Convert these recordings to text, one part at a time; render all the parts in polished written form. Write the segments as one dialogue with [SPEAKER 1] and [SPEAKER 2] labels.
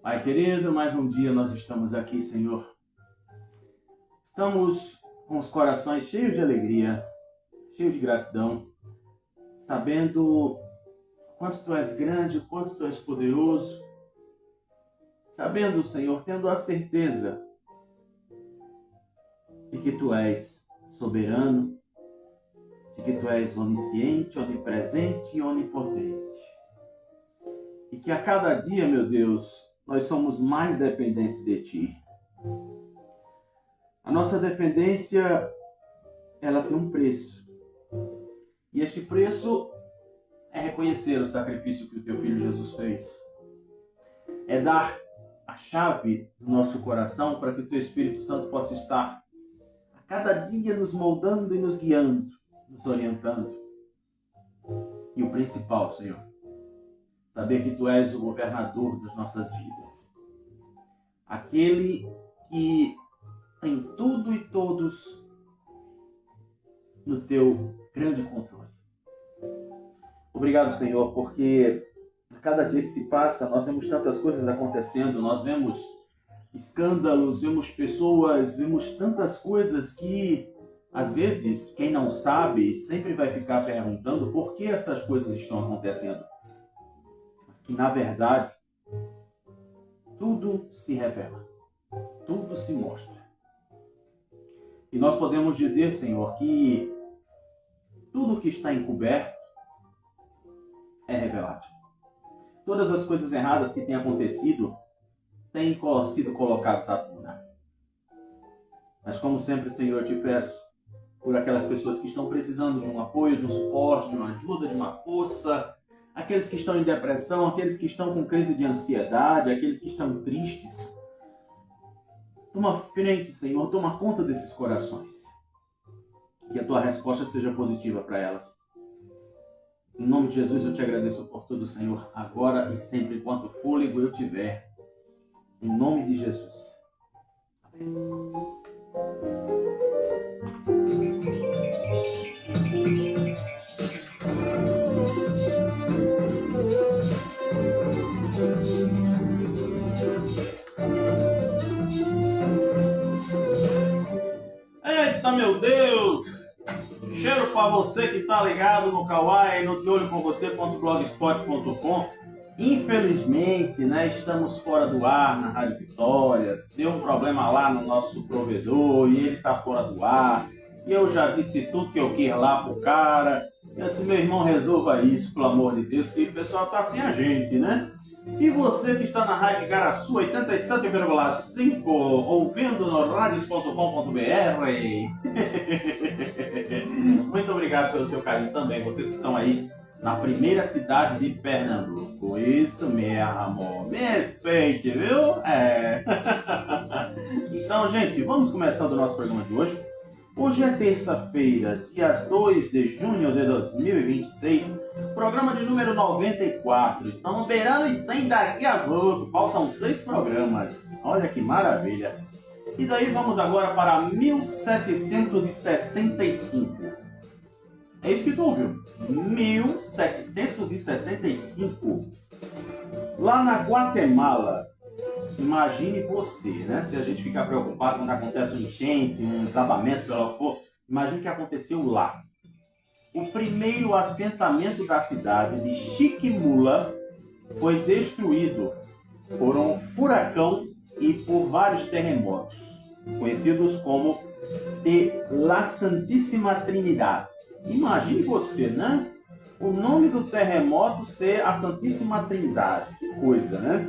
[SPEAKER 1] Pai querido, mais um dia nós estamos aqui, Senhor. Estamos com os corações cheios de alegria, cheios de gratidão, sabendo o quanto Tu és grande, o quanto Tu és poderoso, sabendo, Senhor, tendo a certeza de que Tu és soberano, de que Tu és onisciente, onipresente e onipotente. E que a cada dia, meu Deus, nós somos mais dependentes de Ti. A nossa dependência, ela tem um preço. E este preço é reconhecer o sacrifício que o Teu Filho Jesus fez. É dar a chave do nosso coração para que o Teu Espírito Santo possa estar a cada dia nos moldando e nos guiando, nos orientando. E o principal, Senhor, saber que Tu és o governador das nossas vidas. Aquele que tem tudo e todos no Teu grande controle. Obrigado, Senhor, porque a cada dia que se passa, nós vemos tantas coisas acontecendo, nós vemos escândalos, vemos pessoas, vemos tantas coisas que, às vezes, quem não sabe sempre vai ficar perguntando por que estas coisas estão acontecendo. Que, na verdade, tudo se revela, tudo se mostra. E nós podemos dizer, Senhor, que tudo que está encoberto é revelado. Todas as coisas erradas que têm acontecido têm sido colocadas à tona. Mas, como sempre, Senhor, eu te peço por aquelas pessoas que estão precisando de um apoio, de um suporte, de uma ajuda, de uma força, aqueles que estão em depressão, aqueles que estão com crise de ansiedade, aqueles que estão tristes. Toma frente, Senhor, toma conta desses corações. Que a Tua resposta seja positiva para elas. Em nome de Jesus eu te agradeço por tudo, Senhor, agora e sempre, enquanto fôlego eu tiver. Em nome de Jesus. Amém. Eita, meu Deus! Cheiro para você que tá ligado no Kawaii, no deolhocomvocê.blogspot.com. Infelizmente, né, estamos fora do ar na Rádio Vitória. Deu um problema lá no nosso provedor e ele tá fora do ar. E eu já disse tudo que eu quis lá pro cara. Eu disse, meu irmão, resolva isso, pelo amor de Deus, que o pessoal tá sem a gente, né? E você que está na Rádio Igaraçu 87,5, ouvindo no radios.com.br. Muito obrigado pelo seu carinho também, vocês que estão aí na primeira cidade de Pernambuco. Isso mesmo, me respeite, viu? Então, gente, vamos começando o nosso programa de hoje. Hoje é terça-feira, dia 2 de junho de 2026, programa de número 94. Estamos beirando e 100 daqui a pouco, faltam 6 programas. Olha que maravilha. E daí vamos agora para 1765. É isso que tu ouviu? 1765. Lá na Guatemala. Imagine você, né? Se a gente ficar preocupado quando acontece um enchente, um desabamento, sei lá o que for, imagine o que aconteceu lá. O primeiro assentamento da cidade de Chiquimula foi destruído por um furacão e por vários terremotos, conhecidos como de La Santíssima Trinidad. Imagine você, né? O nome do terremoto ser a Santíssima Trindade. Que coisa, né?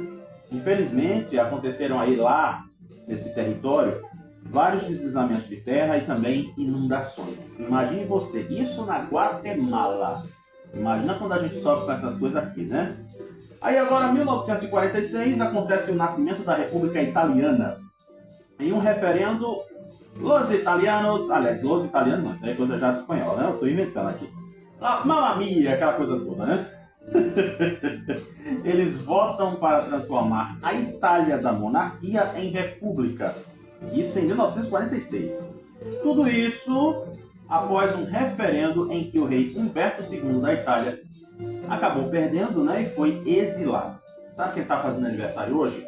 [SPEAKER 1] Infelizmente, aconteceram aí lá, nesse território, vários deslizamentos de terra e também inundações. Imagine você, isso na Guatemala. Imagina quando a gente sofre com essas coisas aqui, né? Aí agora, em 1946, acontece o nascimento da República Italiana. Em um referendo, los italianos não, isso aí é coisa já do espanhol, né? Eu estou inventando aqui. Mamma mia, aquela coisa toda, né? Eles votam para transformar a Itália da monarquia em república. Isso em 1946. Tudo isso após um referendo em que o rei Humberto II da Itália acabou perdendo, né, e foi exilado. Sabe quem está fazendo aniversário hoje?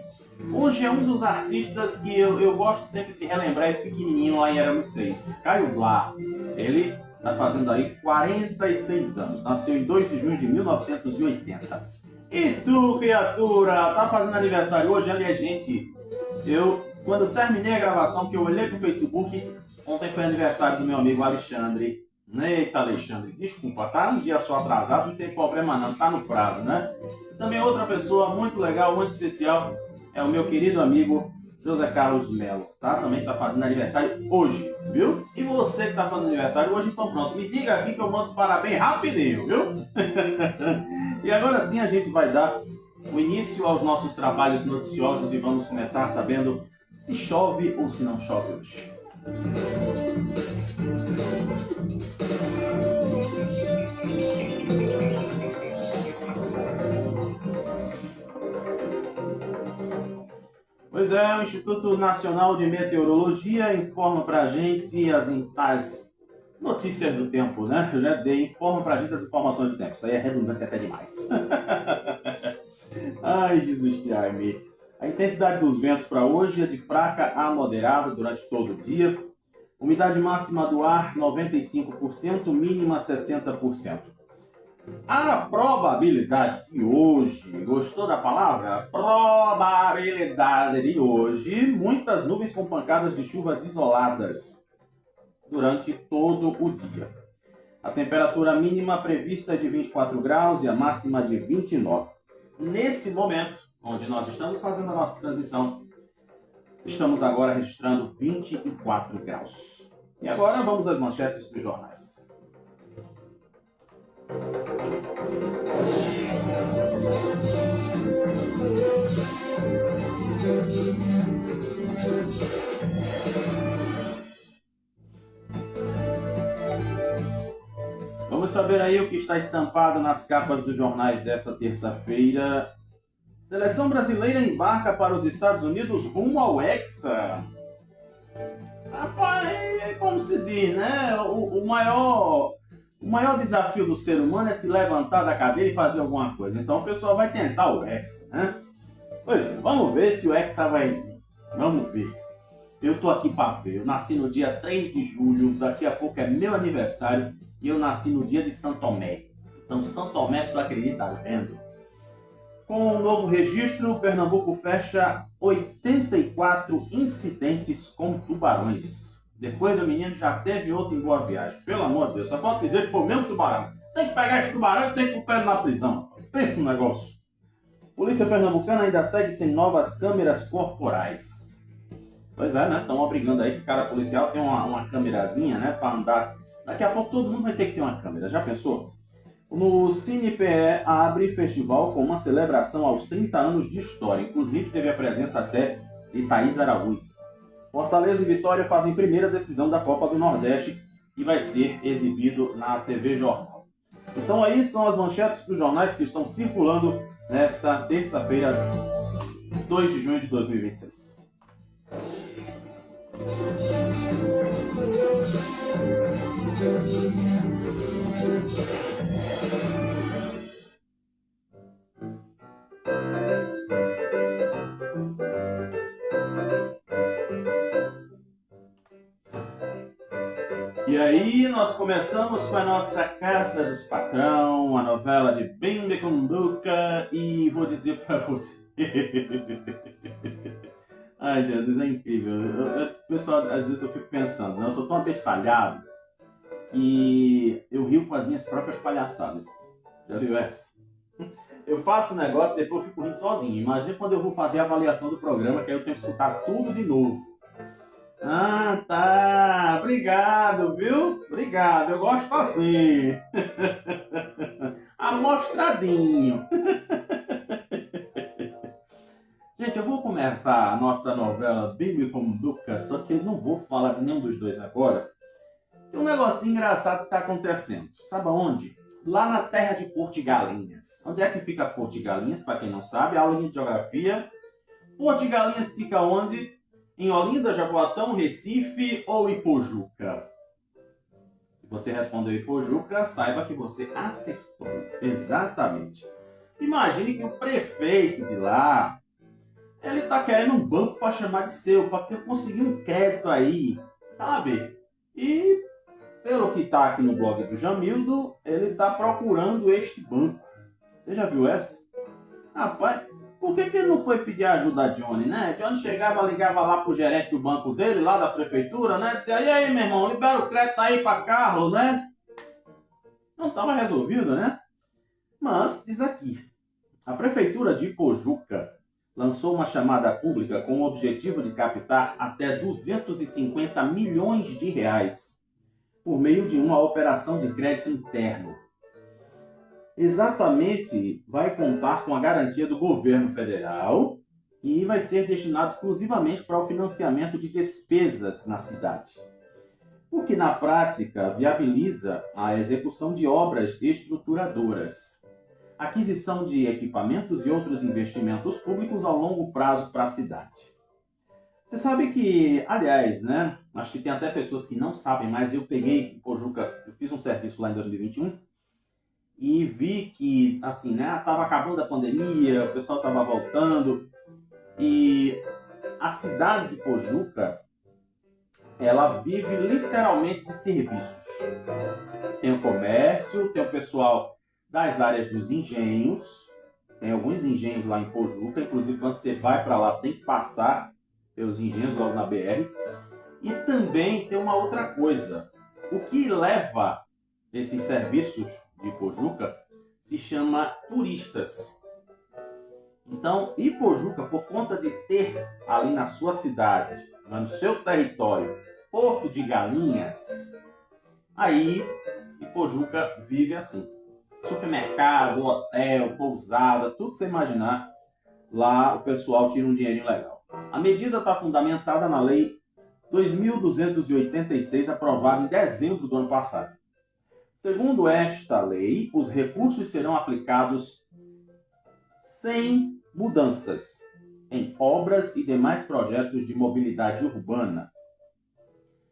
[SPEAKER 1] Hoje é um dos artistas que eu gosto sempre de relembrar, é pequenininho lá em Éramos Seis, Caio Blá. Ele está fazendo aí 46 anos, nasceu em 2 de junho de 1980. E tu, criatura, tá fazendo aniversário hoje? Aliás, gente, quando terminei a gravação, que eu olhei pro Facebook, ontem foi aniversário do meu amigo Alexandre. Eita, Alexandre, desculpa, tá um dia só atrasado, não tem problema não, tá no prazo, né? Também outra pessoa muito legal, muito especial, é o meu querido amigo José Carlos Melo, tá? Também tá fazendo aniversário hoje, viu? E você que tá fazendo aniversário hoje, então pronto, me diga aqui que eu mando os parabéns rapidinho, viu? E agora sim a gente vai dar o início aos nossos trabalhos noticiosos e vamos começar sabendo se chove ou se não chove hoje. Pois é, o Instituto Nacional de Meteorologia informa pra gente as notícias do tempo, né? Eu já dizia, informa pra gente as informações do tempo. Isso aí é redundante até demais. Ai, Jesus que ai-me. A intensidade dos ventos para hoje é de fraca a moderada durante todo o dia. Umidade máxima do ar 95%, mínima 60%. A probabilidade de hoje, gostou da palavra? Probabilidade de hoje, muitas nuvens com pancadas de chuvas isoladas durante todo o dia. A temperatura mínima prevista é de 24 graus e a máxima de 29. Nesse momento, onde nós estamos fazendo a nossa transmissão, estamos agora registrando 24 graus. E agora vamos às manchetes dos jornais. Vamos saber aí o que está estampado nas capas dos jornais desta terça-feira. Seleção brasileira embarca para os Estados Unidos rumo ao Hexa. Rapaz, é como se diz, né? O maior desafio do ser humano é se levantar da cadeira e fazer alguma coisa. Então o pessoal vai tentar o Hexa, né? Pois é, vamos ver se o Hexa vai vir. Vamos ver. Eu tô aqui para ver. Eu nasci no dia 3 de julho, daqui a pouco é meu aniversário e eu nasci no dia de São Tomé. Então São Tomé só acredita vendo. Com o novo registro, Pernambuco fecha 84 incidentes com tubarões. Depois do menino já teve outro em Boa Viagem. Pelo amor de Deus, só pode dizer que foi o mesmo tubarão. Tem que pegar esse tubarão e tem que pôr ele na prisão. Pensa no negócio. Polícia pernambucana ainda segue sem novas câmeras corporais. Pois é, né? Estão obrigando aí que cada policial tem uma câmerazinha, né? Para andar. Daqui a pouco todo mundo vai ter que ter uma câmera. Já pensou? No CinePE abre festival com uma celebração aos 30 anos de história. Inclusive teve a presença até de Thaís Araújo. Fortaleza e Vitória fazem primeira decisão da Copa do Nordeste e vai ser exibido na TV Jornal. Então aí são as manchetes dos jornais que estão circulando nesta terça-feira, 2 de junho de 2026. E aí nós começamos com a nossa Casa dos Patrão, a novela de Bimbe com Duca, e vou dizer pra você... Ai, Jesus, é incrível. Pessoal, às vezes eu fico pensando, né? Eu sou tão abestalhado que eu rio com as minhas próprias palhaçadas. Já viu essa? Eu faço um negócio e depois eu fico rindo sozinho. Imagina quando eu vou fazer a avaliação do programa, que aí eu tenho que escutar tudo de novo. Ah, tá. Obrigado, viu? Obrigado. Eu gosto assim. Amostradinho. Gente, eu vou começar a nossa novela Bimbe com Duca, só que eu não vou falar de nenhum dos dois agora. Tem um negocinho engraçado que está acontecendo. Sabe aonde? lá na terra de Porto de Galinhas. Onde é que fica Porto de Galinhas? Para quem não sabe, aula de geografia. Porto de Galinhas fica onde? Em Olinda, Jaboatão, Recife ou Ipojuca? Se você respondeu Ipojuca, saiba que você acertou. Exatamente. Imagine que o prefeito de lá, ele tá querendo um banco para chamar de seu, para conseguir um crédito aí, sabe? E, pelo que tá aqui no blog do Jamildo, ele tá procurando este banco. Você já viu essa? Rapaz, por que ele não foi pedir ajuda a Johnny, né? Johnny chegava, ligava lá pro gerente do banco dele, lá da prefeitura, né? Dizia, e aí, meu irmão, libera o crédito aí para Carlos, né? Não estava resolvido, né? Mas, diz aqui, a prefeitura de Ipojuca lançou uma chamada pública com o objetivo de captar até 250 milhões de reais por meio de uma operação de crédito interno. Exatamente, vai contar com a garantia do governo federal e vai ser destinado exclusivamente para o financiamento de despesas na cidade, o que na prática viabiliza a execução de obras estruturadoras, aquisição de equipamentos e outros investimentos públicos a longo prazo para a cidade. Você sabe que, aliás, né, acho que tem até pessoas que não sabem, mas eu peguei Ipojuca, eu fiz um serviço lá em 2021, e vi que, assim, né, estava acabando a pandemia, o pessoal estava voltando, e a cidade de Ipojuca, ela vive literalmente de serviços. Tem o comércio, tem o pessoal das áreas dos engenhos, tem alguns engenhos lá em Ipojuca, inclusive quando você vai para lá tem que passar pelos engenhos logo na BR. E também tem uma outra coisa, o que leva esses serviços de Ipojuca se chama turistas. Então, Ipojuca, por conta de ter ali na sua cidade, no seu território, Porto de Galinhas, aí Ipojuca vive assim. Supermercado, hotel, pousada, tudo que você imaginar, lá o pessoal tira um dinheirinho legal. A medida está fundamentada na Lei 2.286, aprovada em dezembro do ano passado. Segundo esta lei, os recursos serão aplicados sem mudanças em obras e demais projetos de mobilidade urbana,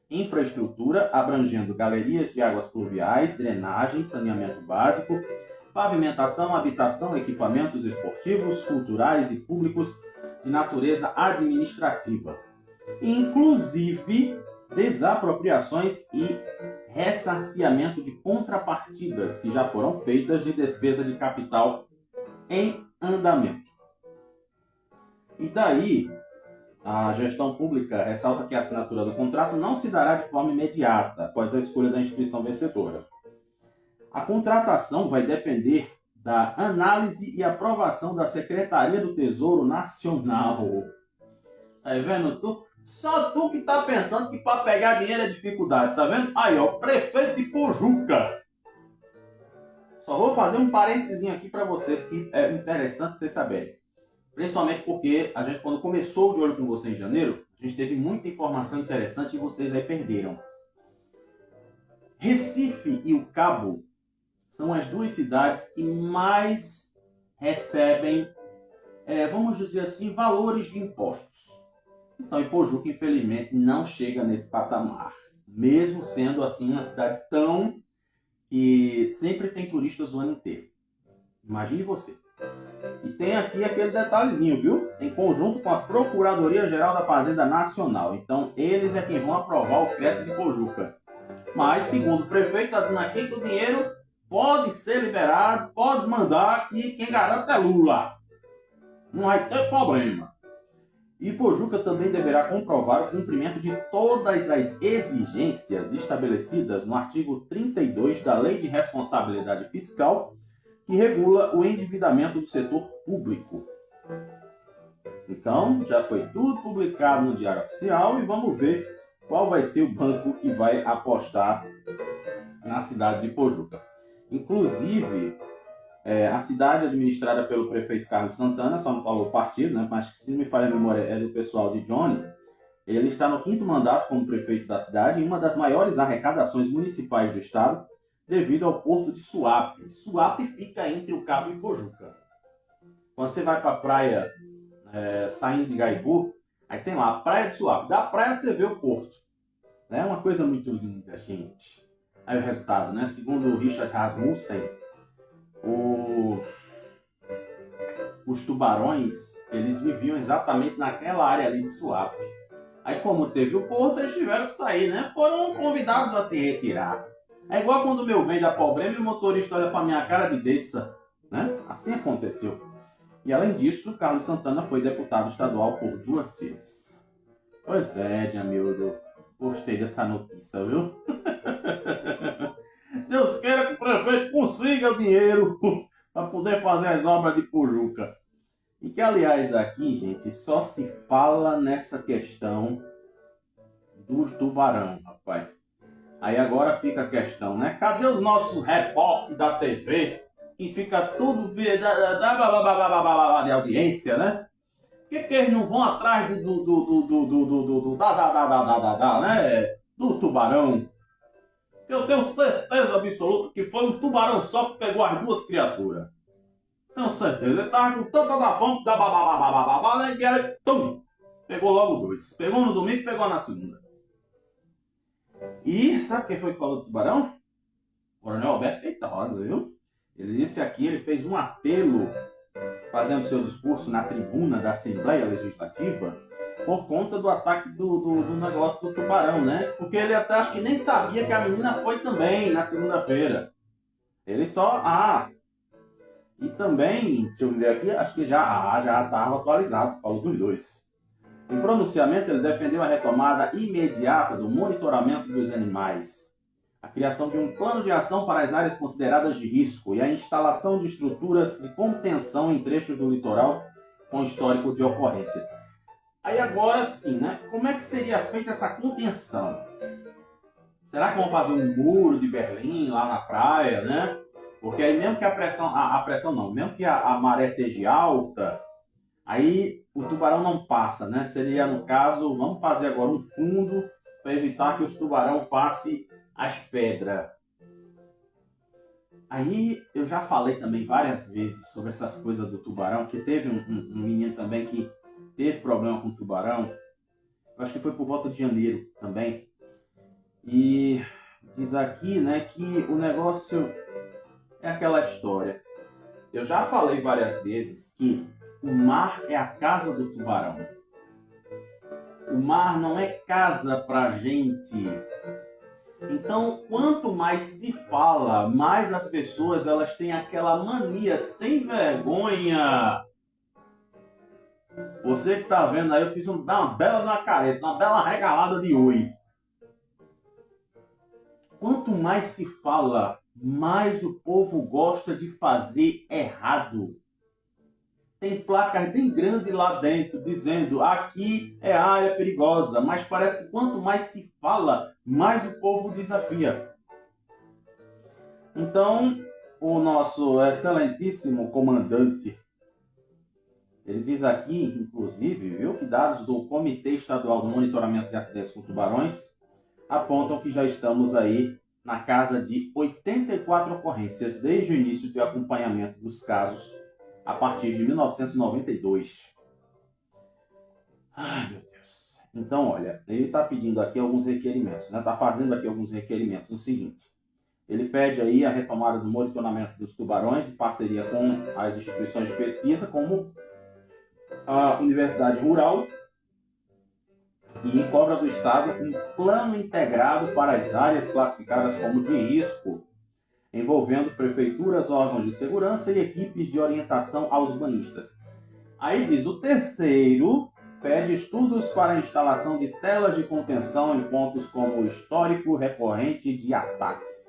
[SPEAKER 1] infraestrutura abrangendo galerias de águas pluviais, drenagem, saneamento básico, pavimentação, habitação, equipamentos esportivos, culturais e públicos de natureza administrativa, inclusive desapropriações e ressarciamento de contrapartidas que já foram feitas de despesa de capital em andamento. E daí, a gestão pública ressalta que a assinatura do contrato não se dará de forma imediata após a escolha da instituição vencedora. A contratação vai depender da análise e aprovação da Secretaria do Tesouro Nacional. Tá vendo? Só tu que tá pensando que para pegar dinheiro é dificuldade, tá vendo? Aí, ó, prefeito de Ipojuca. Só vou fazer um parênteses aqui para vocês que é interessante vocês saberem. Principalmente porque a gente, quando começou o De Olho com Você em janeiro, a gente teve muita informação interessante e vocês aí perderam. Recife e o Cabo são as duas cidades que mais recebem, vamos dizer assim, valores de impostos. Então, Ipojuca, infelizmente, não chega nesse patamar. Mesmo sendo, assim, uma cidade tão que sempre tem turistas o ano inteiro. Imagine você. E tem aqui aquele detalhezinho, viu? Em conjunto com a Procuradoria-Geral da Fazenda Nacional. Então, eles é quem vão aprovar o crédito de Ipojuca. Mas, segundo o prefeito, está dizendo aqui que o dinheiro pode ser liberado, pode mandar, que quem garante é Lula. Não vai ter problema. Ipojuca também deverá comprovar o cumprimento de todas as exigências estabelecidas no artigo 32 da Lei de Responsabilidade Fiscal, que regula o endividamento do setor público. Então, já foi tudo publicado no Diário Oficial e vamos ver qual vai ser o banco que vai apostar na cidade de Ipojuca. Inclusive, a cidade administrada pelo prefeito Carlos Santana, só não falou o partido, né? Mas se não me falha a memória é do pessoal de Johnny, ele está no 5º mandato como prefeito da cidade e uma das maiores arrecadações municipais do estado devido ao porto de Suape. Suape fica entre o Cabo e Pojuca. Quando você vai para a praia, saindo de Gaibu, aí tem lá a praia de Suape. Da praia você vê o porto. É uma coisa muito linda, gente. Aí o resultado, né? Segundo o Richard Rasmussen, os tubarões, eles viviam exatamente naquela área ali de Suape. Aí como teve o porto, eles tiveram que sair, né? Foram convidados a se retirar. É igual quando o meu vem da problema e o motorista olha pra minha cara de desça, né? Assim aconteceu. E além disso, Carlos Santana foi deputado estadual por 2 vezes. Pois é, Jamildo. Gostei dessa notícia, viu? Deus queira que o prefeito consiga o dinheiro para poder fazer as obras de Pojuca. E que, aliás, aqui, gente, só se fala nessa questão dos tubarão, rapaz. Aí agora fica a questão, né? Cadê os nossos repórteres da TV que fica tudo de audiência, né? Por que eles não vão atrás né? Do tubarão? Eu tenho certeza absoluta que foi um tubarão só que pegou as 2 criaturas. Tenho certeza. Ele tava com tanta da fome, né? Que era, pegou logo 2. Pegou no domingo e pegou na segunda. E sabe quem foi que falou do tubarão? O Coronel Alberto Feitosa, viu? Ele disse aqui, ele fez um apelo, fazendo seu discurso na tribuna da Assembleia Legislativa, por conta do ataque do negócio do tubarão, né? Porque ele até acho que nem sabia que a menina foi também na segunda-feira. Ele só... E também, deixa eu ver aqui, acho que já estava atualizado, falou dos 2. Em pronunciamento, ele defendeu a retomada imediata do monitoramento dos animais, a criação de um plano de ação para as áreas consideradas de risco e a instalação de estruturas de contenção em trechos do litoral com histórico de ocorrência. Aí agora sim, né? Como é que seria feita essa contenção? Será que vão fazer um muro de Berlim lá na praia, né? Porque aí mesmo que mesmo que a maré esteja alta, aí o tubarão não passa, né? Seria, no caso, vamos fazer agora um fundo para evitar que os tubarão passem as pedras. Aí eu já falei também várias vezes sobre essas coisas do tubarão, que teve um menino também que teve problema com o tubarão. Eu acho que foi por volta de janeiro também. E diz aqui, né, que o negócio é aquela história. Eu já falei várias vezes que o mar é a casa do tubarão. O mar não é casa pra gente. Então, quanto mais se fala, mais as pessoas elas têm aquela mania sem vergonha. Você que tá vendo aí, eu fiz uma bela na careta, uma bela regalada de oi. Quanto mais se fala, mais o povo gosta de fazer errado. Tem placas bem grandes lá dentro dizendo aqui é área perigosa, mas parece que quanto mais se fala, mais o povo desafia. Então, o nosso excelentíssimo comandante, ele diz aqui, inclusive, viu, que dados do Comitê Estadual do Monitoramento de Acidentes com Tubarões apontam que já estamos aí na casa de 84 ocorrências desde o início do acompanhamento dos casos a partir de 1992. Ai, meu Deus. Então, olha, ele está pedindo aqui alguns requerimentos, né? Está fazendo aqui alguns requerimentos. O seguinte, ele pede aí a retomada do monitoramento dos tubarões em parceria com as instituições de pesquisa, como a Universidade Rural, e cobra do Estado um plano integrado para as áreas classificadas como de risco, envolvendo prefeituras, órgãos de segurança e equipes de orientação aos banhistas. Aí diz, o terceiro pede estudos para a instalação de telas de contenção em pontos como o histórico recorrente de ataques.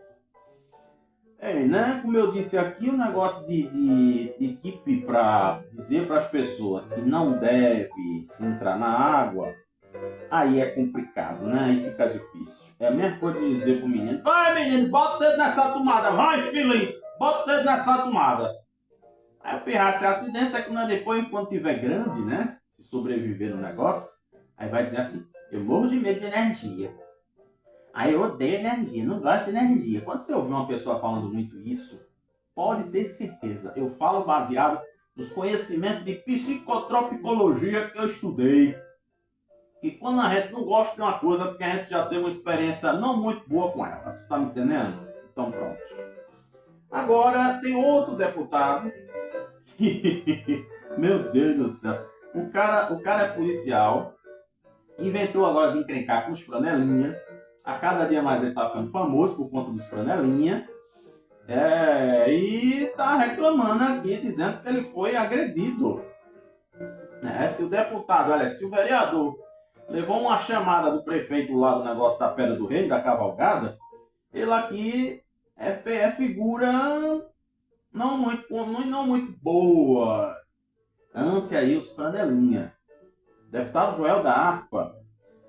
[SPEAKER 1] Né? Como eu disse aqui, o negócio de equipe para dizer para as pessoas que não deve se entrar na água, aí é complicado, né? Aí fica difícil. É a mesma coisa de dizer pro menino, vai menino, bota o dedo nessa tomada, vai filhinho, bota o dedo nessa tomada. Aí o pirra se acidenta, que depois, quando tiver grande, né? Se sobreviver no negócio, aí vai dizer assim, eu morro de medo de energia. Aí eu odeio energia, não gosto de energia. Quando você ouvir uma pessoa falando muito isso, pode ter certeza. Eu falo baseado nos conhecimentos de psicotropicologia que eu estudei. E quando a gente não gosta de uma coisa, porque a gente já teve uma experiência não muito boa com ela. Tu tá me entendendo? Então pronto. Agora tem outro deputado. Meu Deus do céu. O cara é policial. Inventou agora de encrencar com os franelinha. A cada dia mais ele tá ficando famoso por conta dos franelinha. E tá reclamando aqui, dizendo que ele foi agredido. Se o deputado, olha, se o vereador levou uma chamada do prefeito lá do negócio da Pedra do Reino, da cavalgada, ele aqui é figura não muito boa ante aí os franelinha. Deputado Joel da Harpa,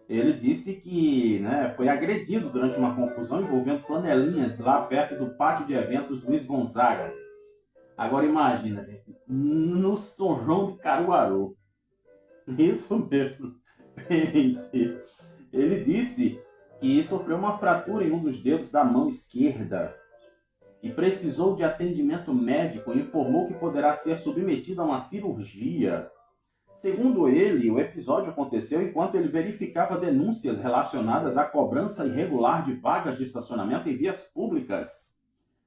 [SPEAKER 1] ele disse que foi agredido durante uma confusão envolvendo flanelinhas lá perto do pátio de eventos Luiz Gonzaga. Agora imagina, gente, no São João de Caruaru. Isso mesmo. Pense. Ele disse que sofreu uma fratura em um dos dedos da mão esquerda e precisou de atendimento médico e informou que poderá ser submetido a uma cirurgia. Segundo ele, o episódio aconteceu enquanto ele verificava denúncias relacionadas à cobrança irregular de vagas de estacionamento em vias públicas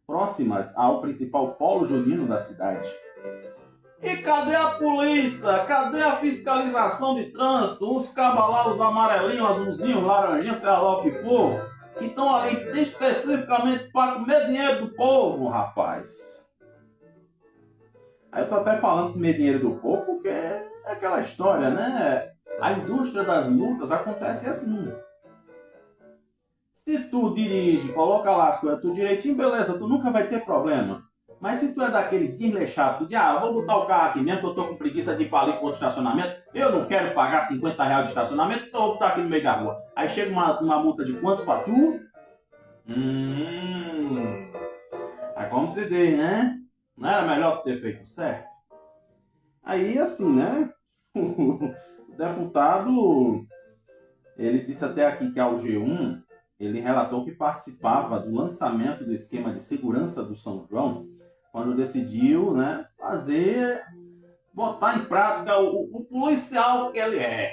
[SPEAKER 1] próximas ao principal polo junino da cidade. E cadê a polícia? Cadê a fiscalização de trânsito? Os cabas lá, os amarelinhos, azulzinhos, laranjinhos, seja lá o que for, que estão ali especificamente para comer dinheiro do povo, rapaz. Aí eu tô até falando comer dinheiro do povo porque é aquela história, né? A indústria das multas acontece assim. Se tu dirige, coloca lá as coisas tudo direitinho, beleza, tu nunca vai ter problema. Mas se tu é daqueles desleixados, de vou botar o carro aqui mesmo, que eu tô com preguiça de ir para ali para outro estacionamento, eu não quero pagar R$ 50 de estacionamento, então eu vou botar aqui no meio da rua. Aí chega uma multa de quanto para tu? É como se diz, né? Não era melhor tu ter feito certo? Aí, assim, né? O deputado, ele disse até aqui que ao G1, ele relatou que participava do lançamento do esquema de segurança do São João, quando decidiu, botar em prática o policial que ele é.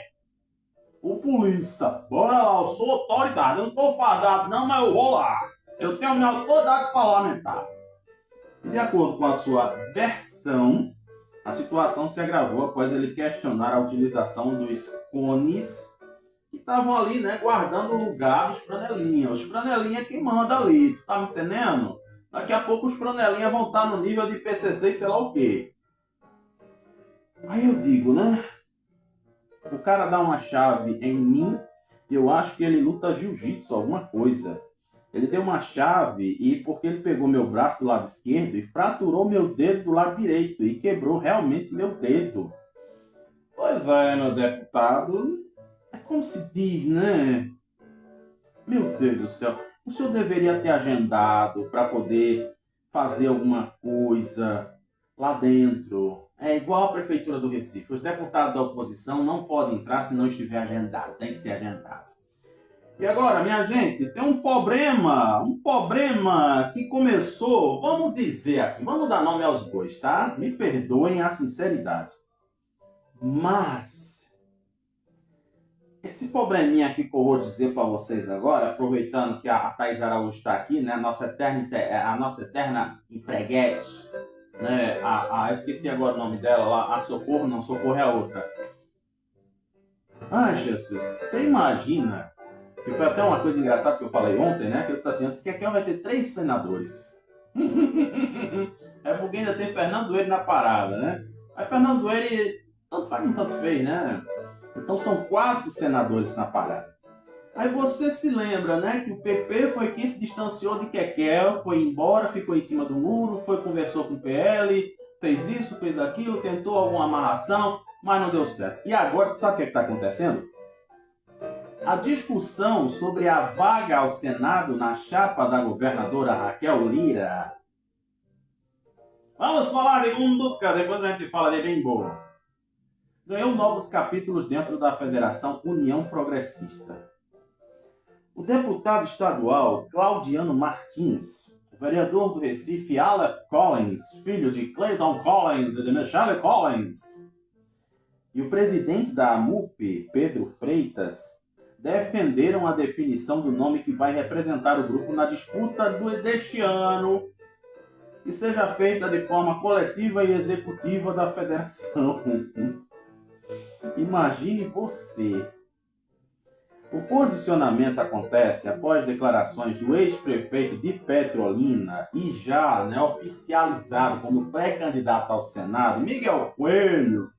[SPEAKER 1] O polícia, bora lá, eu sou autoridade, eu não estou fadado não, mas eu vou lá. Eu tenho minha autoridade parlamentar. De acordo com a sua versão, a situação se agravou após ele questionar a utilização dos cones que estavam ali, guardando o lugar dos franelinha. Os franelinha que manda ali, tu tá me entendendo? Daqui a pouco os franelinha vão estar no nível de PCC e sei lá o quê. Aí eu digo, o cara dá uma chave em mim e eu acho que ele luta jiu-jitsu, alguma coisa. Ele deu uma chave e porque ele pegou meu braço do lado esquerdo e fraturou meu dedo do lado direito e quebrou realmente meu dedo. Pois é, meu deputado, é como se diz, né? Meu Deus do céu, o senhor deveria ter agendado para poder fazer alguma coisa lá dentro. É igual a Prefeitura do Recife. Os deputados da oposição não podem entrar se não estiver agendado. Tem que ser agendado. E agora, minha gente, tem um problema que começou, vamos dizer aqui, vamos dar nome aos bois, tá? Me perdoem a sinceridade. Mas esse probleminha aqui que eu vou dizer para vocês agora, aproveitando que a Thaís Araújo está aqui, né? A nossa eterna empreguete, né? Esqueci agora o nome dela lá, a Socorro, não, Socorro é a outra. Ai, Jesus, você imagina, que foi até uma coisa engraçada que eu falei ontem, né? Que eu disse assim, antes que aqui vai ter 3 senadores. É porque ainda tem Fernando Eire na parada, né? Aí Fernando Eire, tanto faz, tanto fez, né? Então são 4 senadores na parada. Aí você se lembra, que o PP foi quem se distanciou de Kekel, foi embora, ficou em cima do muro, conversou com o PL, fez isso, fez aquilo, tentou alguma amarração, mas não deu certo. E agora, sabe o que está acontecendo? A discussão sobre a vaga ao Senado na chapa da governadora Raquel Lira. Vamos falar de Munduca, depois a gente fala de bem boa. Ganhou novos capítulos dentro da Federação União Progressista. O deputado estadual Claudiano Martins, o vereador do Recife Aleph Collins, filho de Clayton Collins e de Michelle Collins, e o presidente da AMUP, Pedro Freitas, defenderam a definição do nome que vai representar o grupo na disputa deste ano, que seja feita de forma coletiva e executiva da federação. Imagine você. O posicionamento acontece após declarações do ex-prefeito de Petrolina e já oficializado como pré-candidato ao Senado, Miguel Coelho,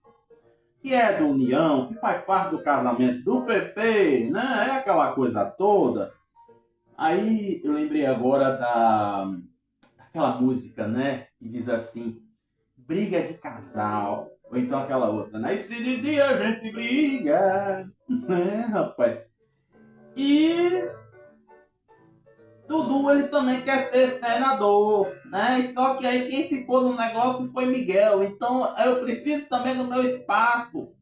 [SPEAKER 1] que é do União, que faz parte do casamento do PP, né? É aquela coisa toda. Aí eu lembrei agora daquela música, né? Que diz assim, briga de casal. Ou então aquela outra, né? E se de dia a gente briga, né, rapaz? E Dudu, ele também quer ser senador, né? Só que aí quem ficou no negócio foi Miguel. Então eu preciso também do meu espaço.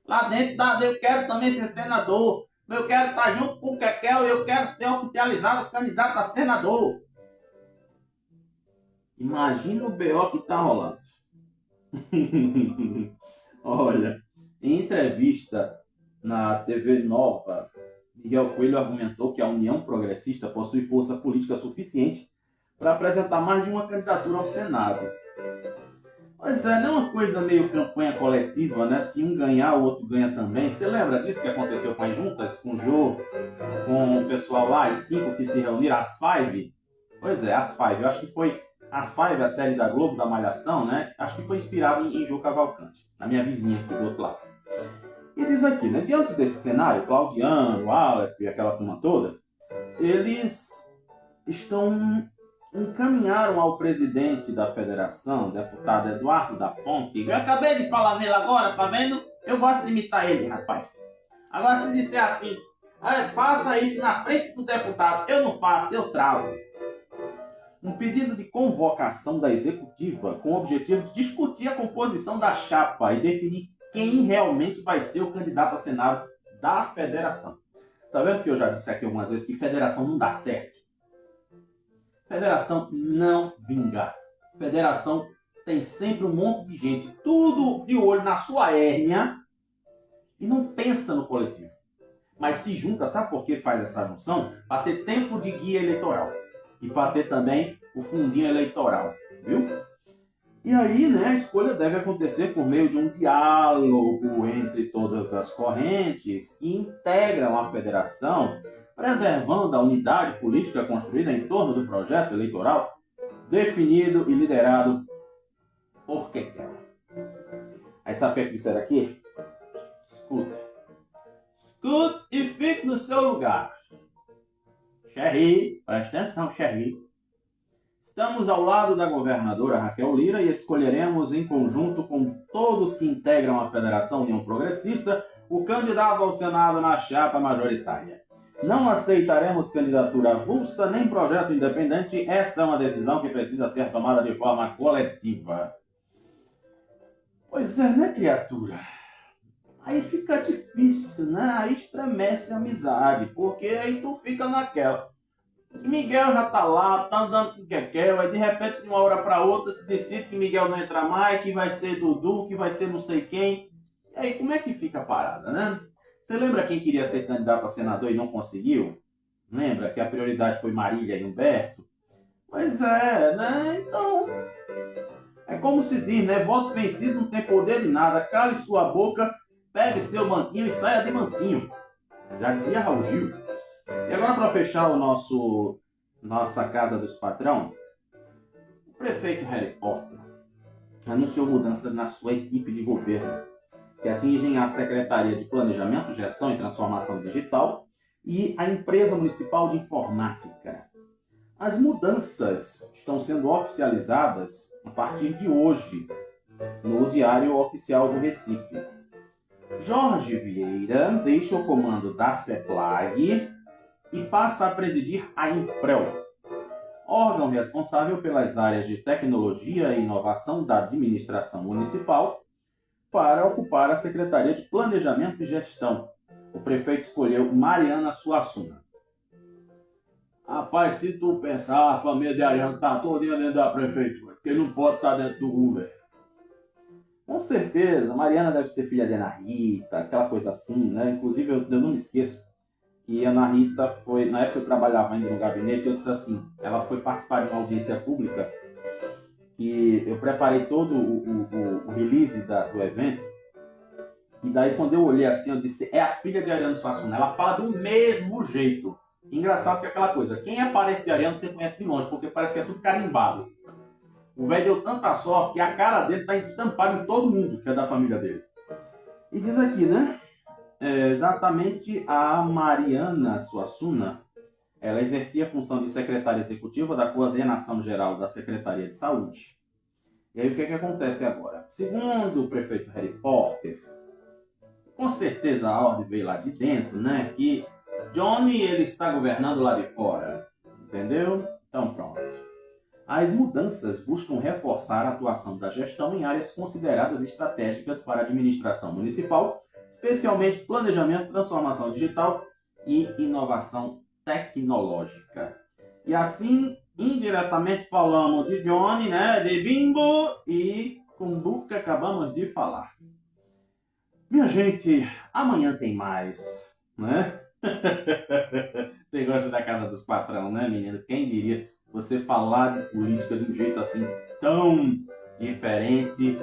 [SPEAKER 1] Lá dentro eu quero também ser senador. Eu quero estar junto com o Kekel e eu quero ser oficializado candidato a senador. Imagina o BO que tá rolando. Olha, em entrevista na TV Nova, Miguel Coelho argumentou que a União Progressista possui força política suficiente para apresentar mais de uma candidatura ao Senado. Pois é, não é uma coisa meio campanha coletiva, né? Se um ganhar, o outro ganha também. Você lembra disso que aconteceu com as juntas, com o Jô, com o pessoal lá, as 5 que se reuniram, as Five? Pois é, as Five. Eu acho que foi as Five, a série da Globo, da Malhação, né? Acho que foi inspirado em Jô Cavalcante, na minha vizinha aqui do outro lado. E diz aqui, né? Diante desse cenário, Claudiano, Aleph e aquela turma toda, eles encaminharam ao presidente da federação, deputado Eduardo da Fonte. Eu acabei de falar nele agora, tá vendo? Eu gosto de imitar ele, rapaz. Agora se disser assim, faça isso na frente do deputado, eu não faço, eu travo. Um pedido de convocação da executiva com o objetivo de discutir a composição da chapa e definir quem realmente vai ser o candidato a Senado da federação. Tá vendo que eu já disse aqui algumas vezes que federação não dá certo? Federação não vinga. Federação tem sempre um monte de gente, tudo de olho na sua hérnia e não pensa no coletivo. Mas se junta, sabe por que faz essa junção? Para ter tempo de guia eleitoral e para ter também o fundinho eleitoral, viu? E aí, né, a escolha deve acontecer por meio de um diálogo entre todas as correntes que integram a federação, preservando a unidade política construída em torno do projeto eleitoral definido e liderado por Kekel. Aí sabe o que disseram aqui? Escuta. Escute e fique no seu lugar. Xerri, presta atenção, Xerri. Estamos ao lado da governadora Raquel Lira e escolheremos em conjunto com todos que integram a Federação União Progressista o candidato ao Senado na chapa majoritária. Não aceitaremos candidatura avulsa nem projeto independente. Esta é uma decisão que precisa ser tomada de forma coletiva. Pois é, né, criatura? Aí fica difícil, né? Aí estremece a amizade, porque aí tu fica naquela. Miguel já tá lá, tá andando com o Kekel, aí de repente de uma hora para outra se decide que Miguel não entra mais, que vai ser Dudu, que vai ser não sei quem. E aí como é que fica a parada, né? Você lembra quem queria ser candidato a senador e não conseguiu? Lembra que a prioridade foi Marília e Humberto? Pois é, né? Então, é como se diz, né? Voto vencido não tem poder de nada. Cale sua boca, pegue seu banquinho e saia de mansinho. Já dizia Raul Gil. E agora, para fechar nossa casa dos patrão, o prefeito Harry Potter anunciou mudanças na sua equipe de governo, que atingem a Secretaria de Planejamento, Gestão e Transformação Digital e a Empresa Municipal de Informática. As mudanças estão sendo oficializadas a partir de hoje, no Diário Oficial do Recife. Jorge Vieira deixa o comando da CEPLAG e passa a presidir a Imprel, órgão responsável pelas áreas de tecnologia e inovação da administração municipal, para ocupar a Secretaria de Planejamento e Gestão. O prefeito escolheu Mariana Suassuna. Rapaz, se tu pensar, a família de Ariano tá todinha dentro da prefeitura, porque não pode estar dentro do governo. Com certeza, Mariana deve ser filha de Ana Rita, aquela coisa assim, né? Inclusive, eu não me esqueço que Ana Rita foi, na época eu trabalhava ainda no gabinete, eu disse assim, ela foi participar de uma audiência pública que eu preparei todo o release do evento, e daí quando eu olhei assim, eu disse, é a filha de Ariano Suassuna, ela fala do mesmo jeito. Engraçado que é aquela coisa, quem é parente de Ariano você conhece de longe, porque parece que é tudo carimbado. O velho deu tanta sorte que a cara dele está estampada em todo mundo que é da família dele. E diz aqui, né? Exatamente a Mariana Suassuna, ela exercia a função de secretária executiva da Coordenação Geral da Secretaria de Saúde. E aí o que acontece agora? Segundo o prefeito Harry Potter, com certeza a ordem veio lá de dentro, né? Que Johnny ele está governando lá de fora, entendeu? Então pronto. As mudanças buscam reforçar a atuação da gestão em áreas consideradas estratégicas para a administração municipal, especialmente planejamento, transformação digital e inovação tecnológica. E assim, indiretamente falamos de Johnny, né, de Bimbo e Cumbu que acabamos de falar. Minha gente, amanhã tem mais, né? Você gosta da Casa dos Patrão, né, menino? Quem diria você falar de política de um jeito assim tão diferente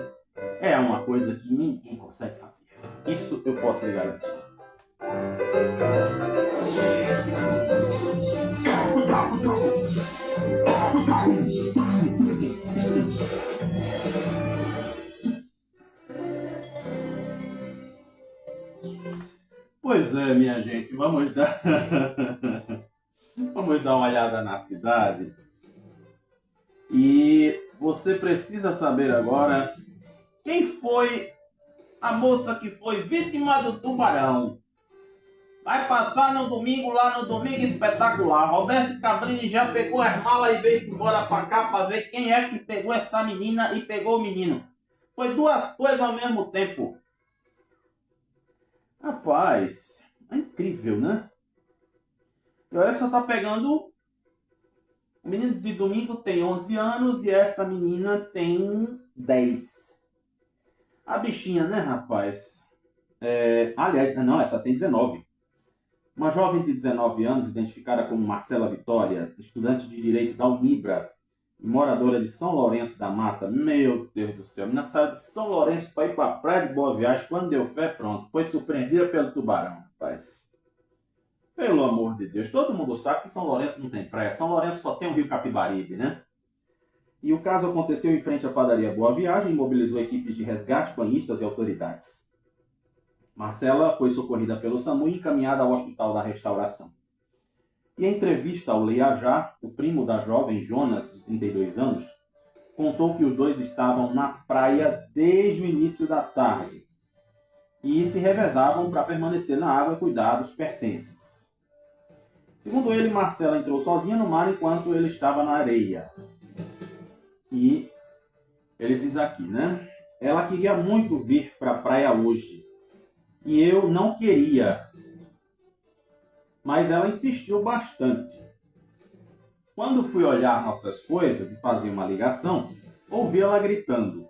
[SPEAKER 1] é uma coisa que ninguém consegue fazer. Isso eu posso lhe garantir. Pois é, minha gente, vamos dar uma olhada na cidade. E você precisa saber agora quem foi a moça que foi vítima do tubarão. Vai passar no domingo, lá no Domingo Espetacular. Roberto Cabrini já pegou as malas e veio embora pra cá pra ver quem é que pegou essa menina e pegou o menino. Foi duas coisas ao mesmo tempo. Rapaz, é incrível, né? E olha, só tá pegando... O menino de domingo tem 11 anos e essa menina tem 10. A bichinha, né, rapaz? Aliás, não, essa tem 19. Uma jovem de 19 anos, identificada como Marcela Vitória, estudante de Direito da Unibra e moradora de São Lourenço da Mata. Meu Deus do céu, a menina saiu de São Lourenço para ir para a praia de Boa Viagem. Quando deu fé, pronto, foi surpreendida pelo tubarão, rapaz. Pelo amor de Deus, todo mundo sabe que São Lourenço não tem praia. São Lourenço só tem o Rio Capibaribe, né? E o caso aconteceu em frente à padaria Boa Viagem e mobilizou equipes de resgate, banhistas e autoridades. Marcela foi socorrida pelo SAMU e encaminhada ao Hospital da Restauração. E em entrevista ao Leiajá, o primo da jovem, Jonas, de 32 anos, contou que os dois estavam na praia desde o início da tarde e se revezavam para permanecer na água e cuidar dos pertences. Segundo ele, Marcela entrou sozinha no mar enquanto ele estava na areia. E ele diz aqui, né? Ela queria muito vir para a praia hoje. E eu não queria. Mas ela insistiu bastante. Quando fui olhar nossas coisas e fazer uma ligação, ouvi ela gritando.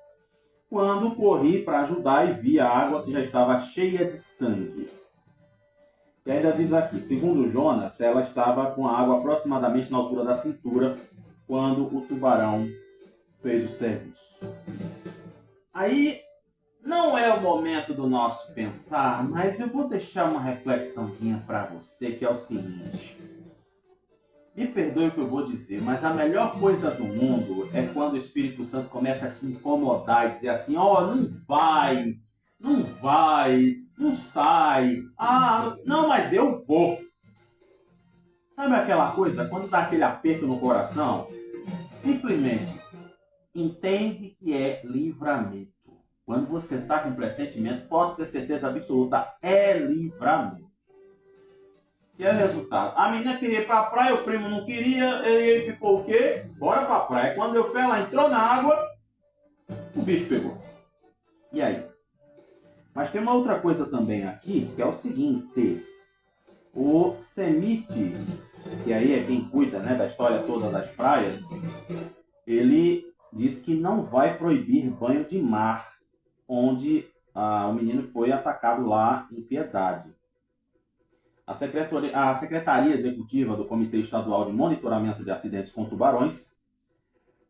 [SPEAKER 1] Quando corri para ajudar e vi a água que já estava cheia de sangue. E ainda diz aqui, segundo Jonas, ela estava com a água aproximadamente na altura da cintura quando o tubarão fez o serviço. Aí, não é o momento do nosso pensar, mas eu vou deixar uma reflexãozinha para você, que é o seguinte. Me perdoe o que eu vou dizer, mas a melhor coisa do mundo é quando o Espírito Santo começa a te incomodar e dizer assim, não vai, não sai, não, mas eu vou. Sabe aquela coisa, quando dá aquele aperto no coração, simplesmente entende que é livramento. Quando você está com pressentimento, pode ter certeza absoluta, é livramento. E é o resultado. A menina queria ir para a praia, o primo não queria, e aí ficou o quê? Bora para a praia. Quando eu fui, ela entrou na água, o bicho pegou. E aí? Mas tem uma outra coisa também aqui, que é o seguinte. O CEMIT que aí é quem cuida, né, da história toda das praias, ele diz que não vai proibir banho de mar, onde o menino foi atacado lá em Piedade. A Secretaria Executiva do Comitê Estadual de Monitoramento de Acidentes com Tubarões,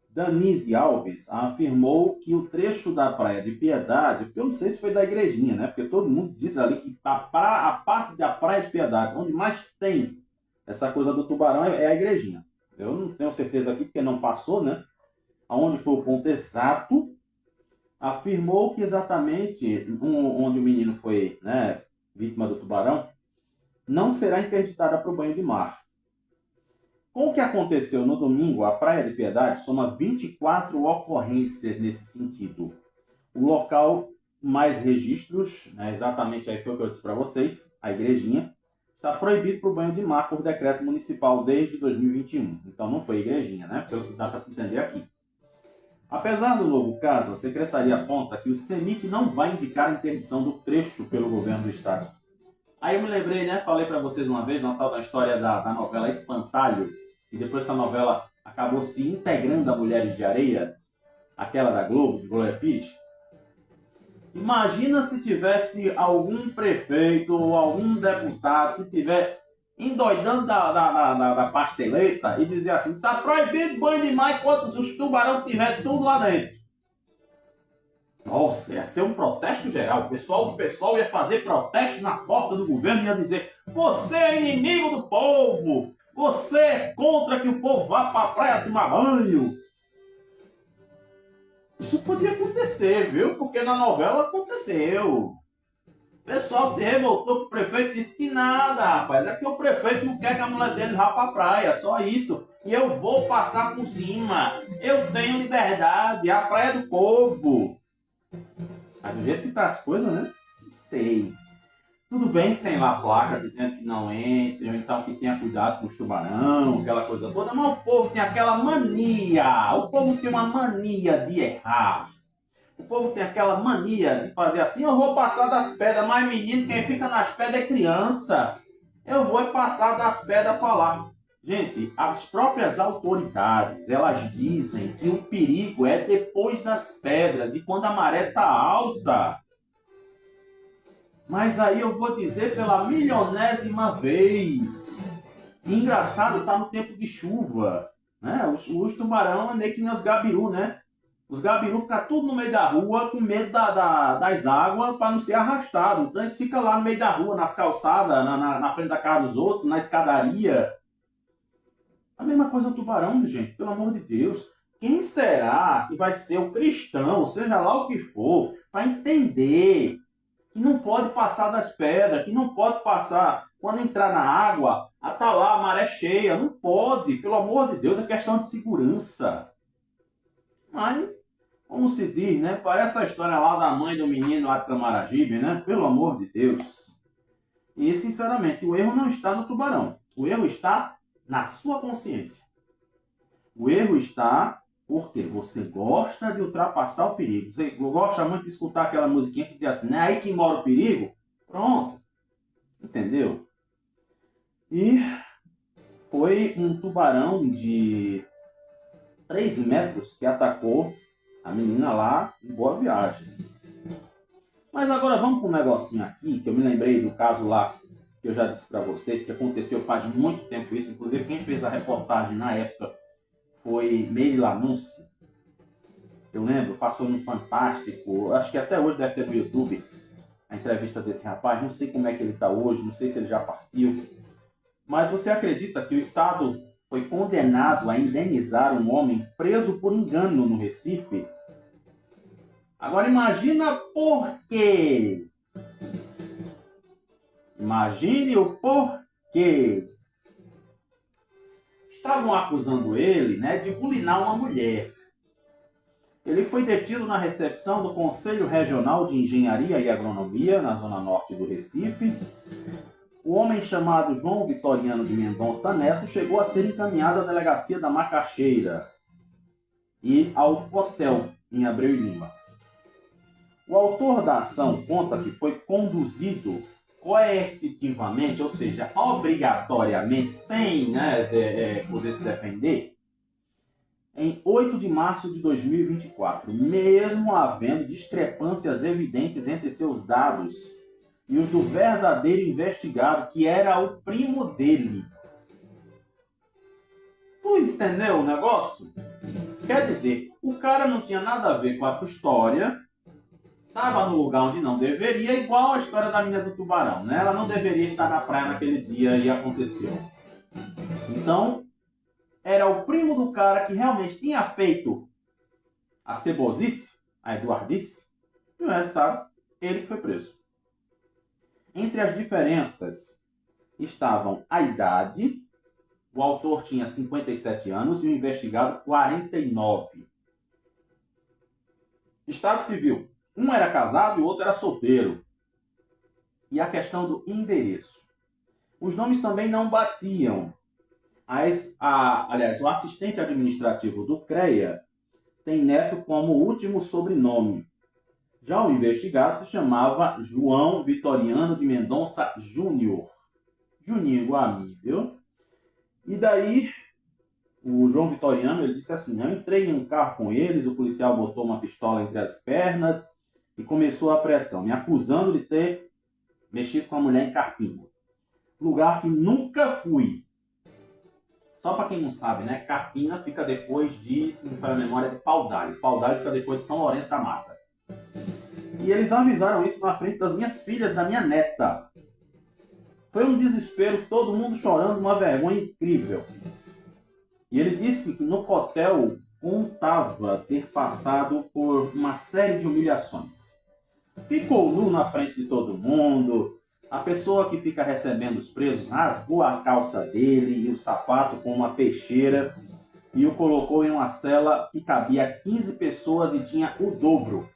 [SPEAKER 1] Danise Alves, afirmou que o trecho da Praia de Piedade, porque eu não sei se foi da igrejinha, né? Porque todo mundo diz ali que a parte da Praia de Piedade, onde mais tem essa coisa do tubarão, é a igrejinha. Eu não tenho certeza aqui, porque não passou, né? Aonde foi o ponto exato, afirmou que exatamente onde o menino foi, né, vítima do tubarão, não será interditada para o banho de mar. Com o que aconteceu no domingo, a Praia de Piedade soma 24 ocorrências nesse sentido. O local mais registros, né, exatamente aí foi o que eu disse para vocês, a igrejinha, está proibido para o banho de mar por decreto municipal desde 2021. Então não foi a igrejinha, né? Porque dá para se entender aqui. Apesar do novo caso, a secretaria aponta que o CENIT não vai indicar a interdição do trecho pelo governo do estado. Aí eu me lembrei, né? Falei para vocês uma vez, uma tal da história da novela Espantalho, e depois essa novela acabou se integrando a Mulheres de Areia, aquela da Globo, de Glória Pires. Imagina se tivesse algum prefeito ou algum deputado que estiver endoidando da pasteleta e dizer assim, tá proibido banho de mar enquanto os tubarão tiver tudo lá dentro. Nossa, ia ser um protesto geral. O pessoal ia fazer protesto na porta do governo e ia dizer, você é inimigo do povo, você é contra que o povo vá para a praia tomar banho. Isso podia acontecer, viu? Porque na novela aconteceu. O pessoal se revoltou que o prefeito disse que nada, rapaz. É que o prefeito não quer que a mulher dele vá para a praia, só isso. E eu vou passar por cima. Eu tenho liberdade, a praia é do povo. Mas do jeito que tá as coisas, né? Não sei. Tudo bem que tem lá a placa dizendo que não entre, ou então que tenha cuidado com os tubarão, aquela coisa toda, mas o povo tem aquela mania. O povo tem uma mania de errar. O povo tem aquela mania de fazer assim, eu vou passar das pedras, mas menino, quem fica nas pedras é criança. Eu vou passar das pedras para lá. Gente, as próprias autoridades, elas dizem que o perigo é depois das pedras e quando a maré está alta. Mas aí eu vou dizer pela milionésima vez. Engraçado, tá no tempo de chuva. Né? Os tubarão é meio que nem os gabiru, né? Os gabiru ficam tudo no meio da rua com medo das águas para não ser arrastado. Então eles ficam lá no meio da rua, nas calçadas, na frente da casa dos outros, na escadaria. A mesma coisa do tubarão, gente, pelo amor de Deus. Quem será que vai ser o cristão, seja lá o que for, para entender que não pode passar das pedras, que não pode passar quando entrar na água, tá lá a maré cheia. Não pode, pelo amor de Deus, é questão de segurança. Mas, como se diz, né? Parece a história lá da mãe do menino lá de Camaragibe, né? Pelo amor de Deus. E, sinceramente, o erro não está no tubarão. O erro está na sua consciência. O erro está porque você gosta de ultrapassar o perigo. Você gosta muito de escutar aquela musiquinha que diz assim, não é aí que mora o perigo? Pronto. Entendeu? E foi um tubarão de 3 metros que atacou a menina lá em Boa Viagem. Mas agora vamos para um negocinho aqui, que eu me lembrei do caso lá, que eu já disse para vocês, que aconteceu faz muito tempo isso. Inclusive quem fez a reportagem na época foi Meire Lanúncio. Eu lembro, passou no Fantástico, acho que até hoje deve ter no YouTube a entrevista desse rapaz, não sei como é que ele está hoje, não sei se ele já partiu. Mas você acredita que o Estado foi condenado a indenizar um homem preso por engano no Recife? Agora imagina por quê. Imagine o porquê. Estavam acusando ele, né, de bulinar uma mulher. Ele foi detido na recepção do Conselho Regional de Engenharia e Agronomia, na zona norte do Recife. O homem chamado João Vitoriano de Mendonça Neto chegou a ser encaminhado à delegacia da Macaxeira e ao Cotel, em Abreu e Lima. O autor da ação conta que foi conduzido coercitivamente, ou seja, obrigatoriamente, sem poder se defender, em 8 de março de 2024, mesmo havendo discrepâncias evidentes entre seus dados e os do verdadeiro investigado, que era o primo dele. Tu entendeu o negócio? Quer dizer, o cara não tinha nada a ver com a tua história, estava no lugar onde não deveria, igual a história da menina do tubarão, né? Ela não deveria estar na praia naquele dia e aconteceu. Então, era o primo do cara que realmente tinha feito a cebosice, a eduardice, e o resultado, ele que foi preso. Entre as diferenças estavam a idade, o autor tinha 57 anos e o investigado 49. Estado civil, um era casado e o outro era solteiro. E a questão do endereço. Os nomes também não batiam. Aliás, o assistente administrativo do CREA tem Neto como último sobrenome. Já o investigado se chamava João Vitoriano de Mendonça Júnior. Juninho igual a mim, viu? E daí, o João Vitoriano, ele disse assim: eu entrei em um carro com eles, o policial botou uma pistola entre as pernas e começou a pressão, me acusando de ter mexido com a mulher em Carpina. Lugar que nunca fui. Só para quem não sabe, né? Carpina fica depois de, se não me falha a memória, de Paudalho. Paudalho fica depois de São Lourenço da Mata. E eles avisaram isso na frente das minhas filhas, da minha neta. Foi um desespero, todo mundo chorando, uma vergonha incrível. E ele disse que no hotel contava ter passado por uma série de humilhações. Ficou nu na frente de todo mundo. A pessoa que fica recebendo os presos rasgou a calça dele e o sapato com uma peixeira e o colocou em uma cela que cabia 15 pessoas e tinha o dobro,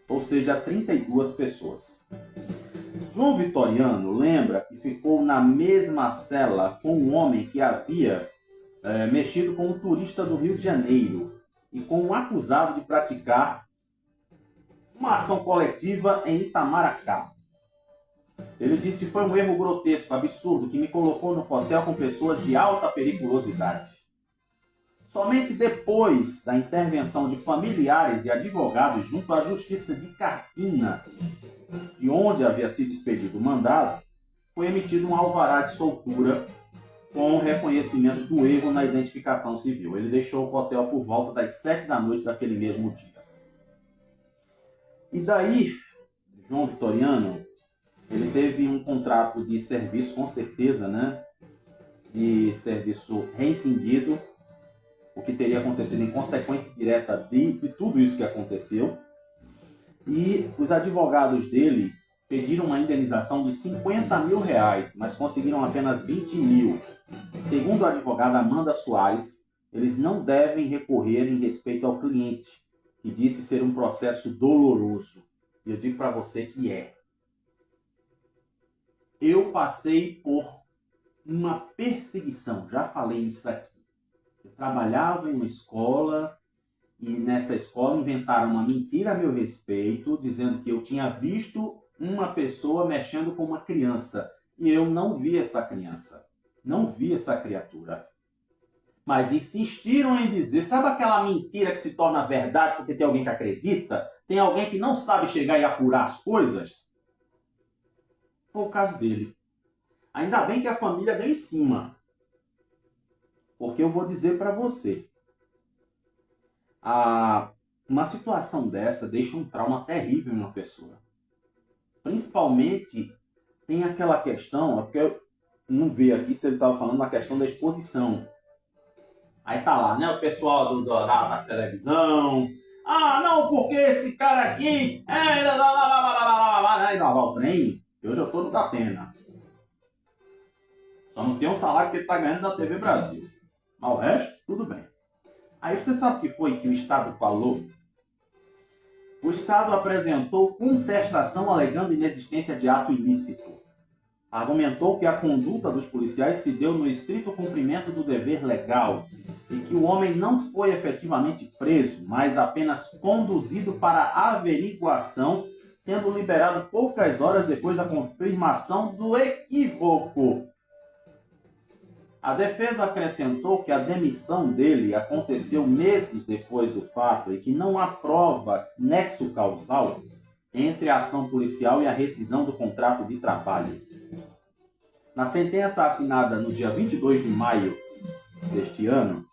[SPEAKER 1] ou seja, 32 pessoas. João Vitoriano lembra que ficou na mesma cela com um homem que havia mexido com um turista do Rio de Janeiro e com um acusado de praticar uma ação coletiva em Itamaracá. Ele disse que foi um erro grotesco, absurdo, que me colocou no hotel com pessoas de alta periculosidade. Somente depois da intervenção de familiares e advogados junto à Justiça de Carpina, de onde havia sido expedido o mandado, foi emitido um alvará de soltura com o reconhecimento do erro na identificação civil. Ele deixou o hotel por volta das 7 da noite daquele mesmo dia. E daí, João Vitoriano, ele teve um contrato de serviço, com certeza, né? De serviço rescindido, o que teria acontecido em consequência direta de tudo isso que aconteceu. E os advogados dele pediram uma indenização de 50 mil reais, mas conseguiram apenas 20 mil. Segundo a advogada Amanda Soares, eles não devem recorrer em respeito ao cliente, que disse ser um processo doloroso. E eu digo para você que é. Eu passei por uma perseguição, já falei isso aqui. Eu trabalhava em uma escola e nessa escola inventaram uma mentira a meu respeito, dizendo que eu tinha visto uma pessoa mexendo com uma criança. E eu não vi essa criança, não vi essa criatura. Mas insistiram em dizer, sabe aquela mentira que se torna verdade porque tem alguém que acredita? Tem alguém que não sabe chegar e apurar as coisas? Foi o caso dele. Ainda bem que a família deu em cima. Porque eu vou dizer para você. Uma situação dessa deixa um trauma terrível em uma pessoa. Principalmente, tem aquela questão, é porque eu não vi aqui se ele estava falando da questão da exposição. Aí tá lá, né, o pessoal da televisão. Ah, não, porque esse cara aqui... Aí lá o trem... Eu já estou no Datena. Só não tem um salário que ele está ganhando da TV Brasil. Mas o resto, tudo bem. Aí você sabe o que foi que o Estado falou? O Estado apresentou contestação alegando inexistência de ato ilícito. Argumentou que a conduta dos policiais se deu no estrito cumprimento do dever legal e que o homem não foi efetivamente preso, mas apenas conduzido para averiguação sendo liberado poucas horas depois da confirmação do equívoco. A defesa acrescentou que a demissão dele aconteceu meses depois do fato e que não há prova nexo causal entre a ação policial e a rescisão do contrato de trabalho. Na sentença assinada no dia 22 de maio deste ano,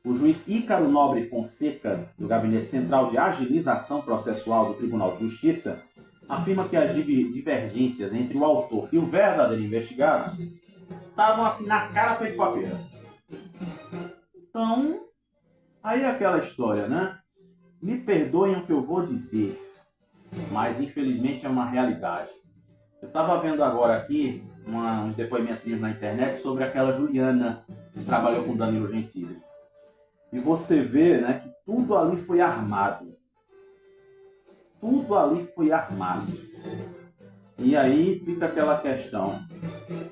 [SPEAKER 1] o juiz Ícaro Nobre Fonseca, do Gabinete Central de Agilização Processual do Tribunal de Justiça, afirma que as divergências entre o autor e o verdadeiro investigado estavam assim na cara feito papel. Então, aí é aquela história, né? Me perdoem o que eu vou dizer, mas infelizmente é uma realidade. Eu estava vendo agora aqui uns depoimentos na internet sobre aquela Juliana que trabalhou com Danilo Gentili. E você vê, né, que tudo ali foi armado. Tudo ali foi armado. E aí fica aquela questão.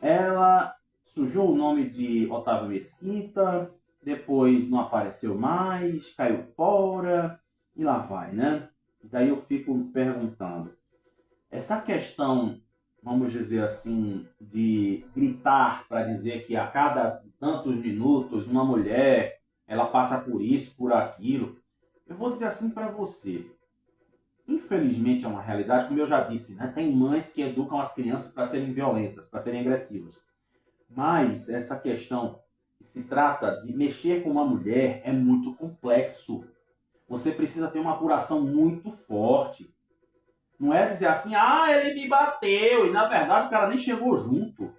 [SPEAKER 1] Ela sujou o nome de Otávio Mesquita, depois não apareceu mais, caiu fora, e lá vai, né? Daí eu fico me perguntando. Essa questão, vamos dizer assim, de gritar para dizer que a cada tantos minutos uma mulher, ela passa por isso, por aquilo. Eu vou dizer assim para você. Infelizmente é uma realidade, como eu já disse, né? Tem mães que educam as crianças para serem violentas, para serem agressivas. Mas essa questão que se trata de mexer com uma mulher é muito complexo. Você precisa ter uma apuração muito forte. Não é dizer assim, ele me bateu, e na verdade o cara nem chegou junto.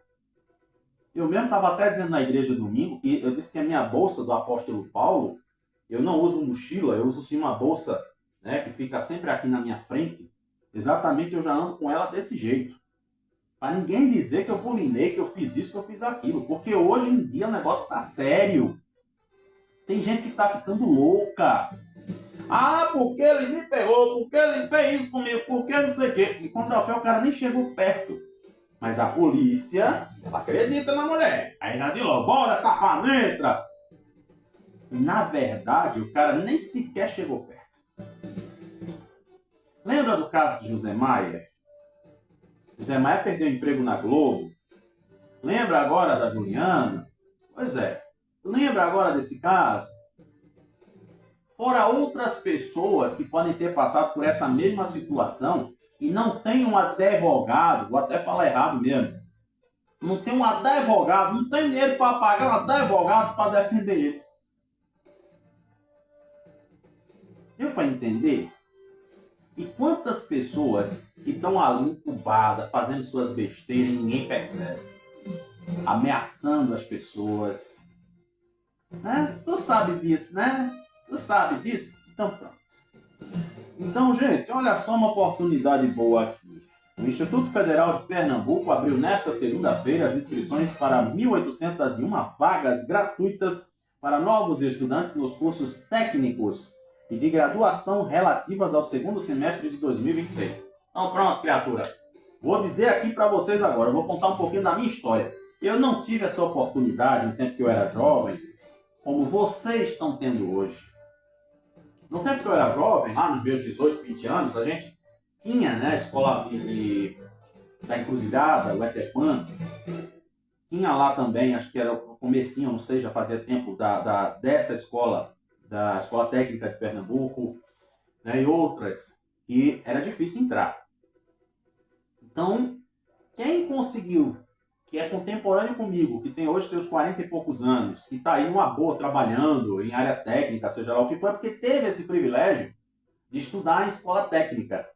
[SPEAKER 1] Eu mesmo estava até dizendo na igreja domingo, que eu disse que a minha bolsa do apóstolo Paulo, eu não uso mochila, eu uso sim uma bolsa, né, que fica sempre aqui na minha frente. Exatamente, eu já ando com ela desse jeito. Para ninguém dizer que eu bulinei, que eu fiz isso, que eu fiz aquilo. Porque hoje em dia o negócio está sério. Tem gente que está ficando louca. Porque ele me pegou, porque ele fez isso comigo, porque não sei o quê. E quando a fé o cara nem chegou perto. Mas a polícia, ela acredita na mulher. Aí já diz logo, bora safado, entra. E na verdade o cara nem sequer chegou perto. Lembra do caso de José Maia? José Maia perdeu o emprego na Globo. Lembra agora da Juliana? Pois é. Lembra agora desse caso? Fora outras pessoas que podem ter passado por essa mesma situação e não tem um advogado, vou até falar errado mesmo, não tem um advogado, não tem dinheiro para pagar um advogado para defender ele. Deu para entender? E quantas pessoas que estão ali incubadas, fazendo suas besteiras e ninguém percebe? Ameaçando as pessoas. Né? Tu sabe disso, né? Tu sabe disso? Então pronto. Então, gente, olha só uma oportunidade boa aqui. O Instituto Federal de Pernambuco abriu nesta segunda-feira as inscrições para 1.801 vagas gratuitas para novos estudantes nos cursos técnicos e de graduação relativas ao segundo semestre de 2026. Então pronto, criatura. Vou dizer aqui para vocês agora, eu vou contar um pouquinho da minha história. Eu não tive essa oportunidade no tempo que eu era jovem, como vocês estão tendo hoje. No tempo que eu era jovem, lá nos meus 18, 20 anos, a gente tinha, né, a escola da Encruzilhada, o Etepan. Tinha lá também, acho que era o comecinho, não sei, já fazia tempo, dessa escola, da Escola Técnica de Pernambuco, né, e outras, que era difícil entrar. Então, quem conseguiu, que é contemporâneo comigo, que tem hoje seus 40 e poucos anos, que está aí numa boa trabalhando em área técnica, seja lá o que for, é porque teve esse privilégio de estudar em escola técnica.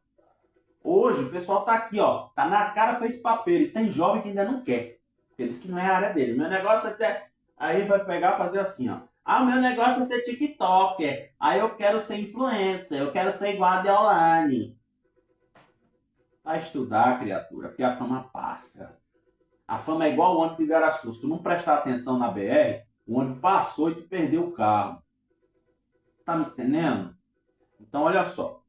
[SPEAKER 1] Hoje o pessoal está aqui, ó, tá na cara feito papel, e tem jovem que ainda não quer, porque diz que não é a área dele. Meu negócio é até... Aí vai pegar e fazer assim, ó. O meu negócio é ser TikToker, aí eu quero ser influencer, eu quero ser igual a Deolane. Vai estudar, criatura, porque a fama passa. A fama é igual o ônibus de Garaçu. Se tu não prestar atenção na BR, o ônibus passou e tu perdeu o carro. Tá me entendendo? Então, olha só.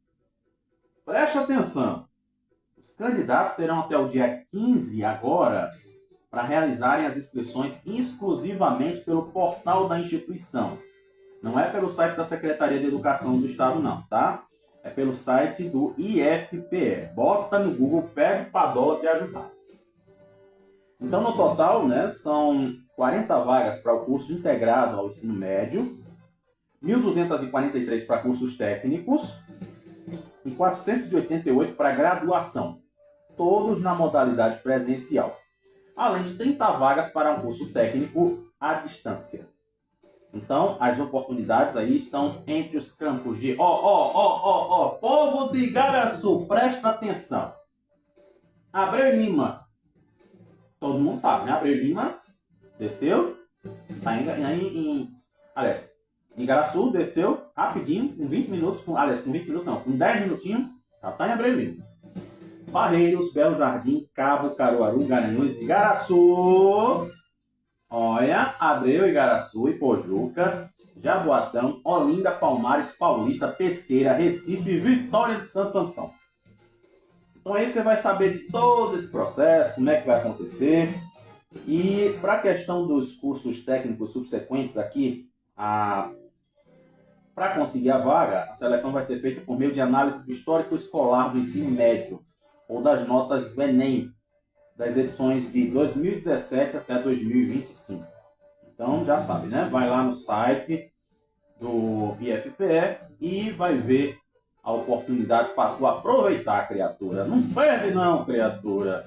[SPEAKER 1] Preste atenção. Os candidatos terão até o dia 15 agora para realizarem as inscrições exclusivamente pelo portal da instituição. Não é pelo site da Secretaria de Educação do Estado, não, tá? É pelo site do IFPE. Bota no Google, pede para a Dó te ajudar. Então, no total, né, são 40 vagas para o curso integrado ao ensino médio, 1.243 para cursos técnicos e 488 para graduação, todos na modalidade presencial, além de 30 vagas para um curso técnico à distância. Então, as oportunidades aí estão entre os campos de... povo de Igaraçu, presta atenção. Abreu Lima. Todo mundo sabe, né? Abreu Lima, desceu. Aliás, em Igaraçu, desceu rapidinho, com 20 minutos. Com 20 minutos não, com 10 minutinhos, já está em Abreu Lima. Barreiros, Belo Jardim, Cabo, Caruaru, Garanhuns, Igaraçu... Olha, Abreu, Igaraçu, Ipojuca, Jaboatão, Olinda, Palmares, Paulista, Pesqueira, Recife e Vitória de Santo Antão. Então aí você vai saber de todo esse processo, como é que vai acontecer. E para a questão dos cursos técnicos subsequentes aqui, para conseguir a vaga, a seleção vai ser feita por meio de análise do histórico escolar do ensino médio ou das notas do Enem, das edições de 2017 até 2025. Então, já sabe, né? Vai lá no site do IFPE e vai ver a oportunidade para tu aproveitar, criatura. Não perde não, criatura.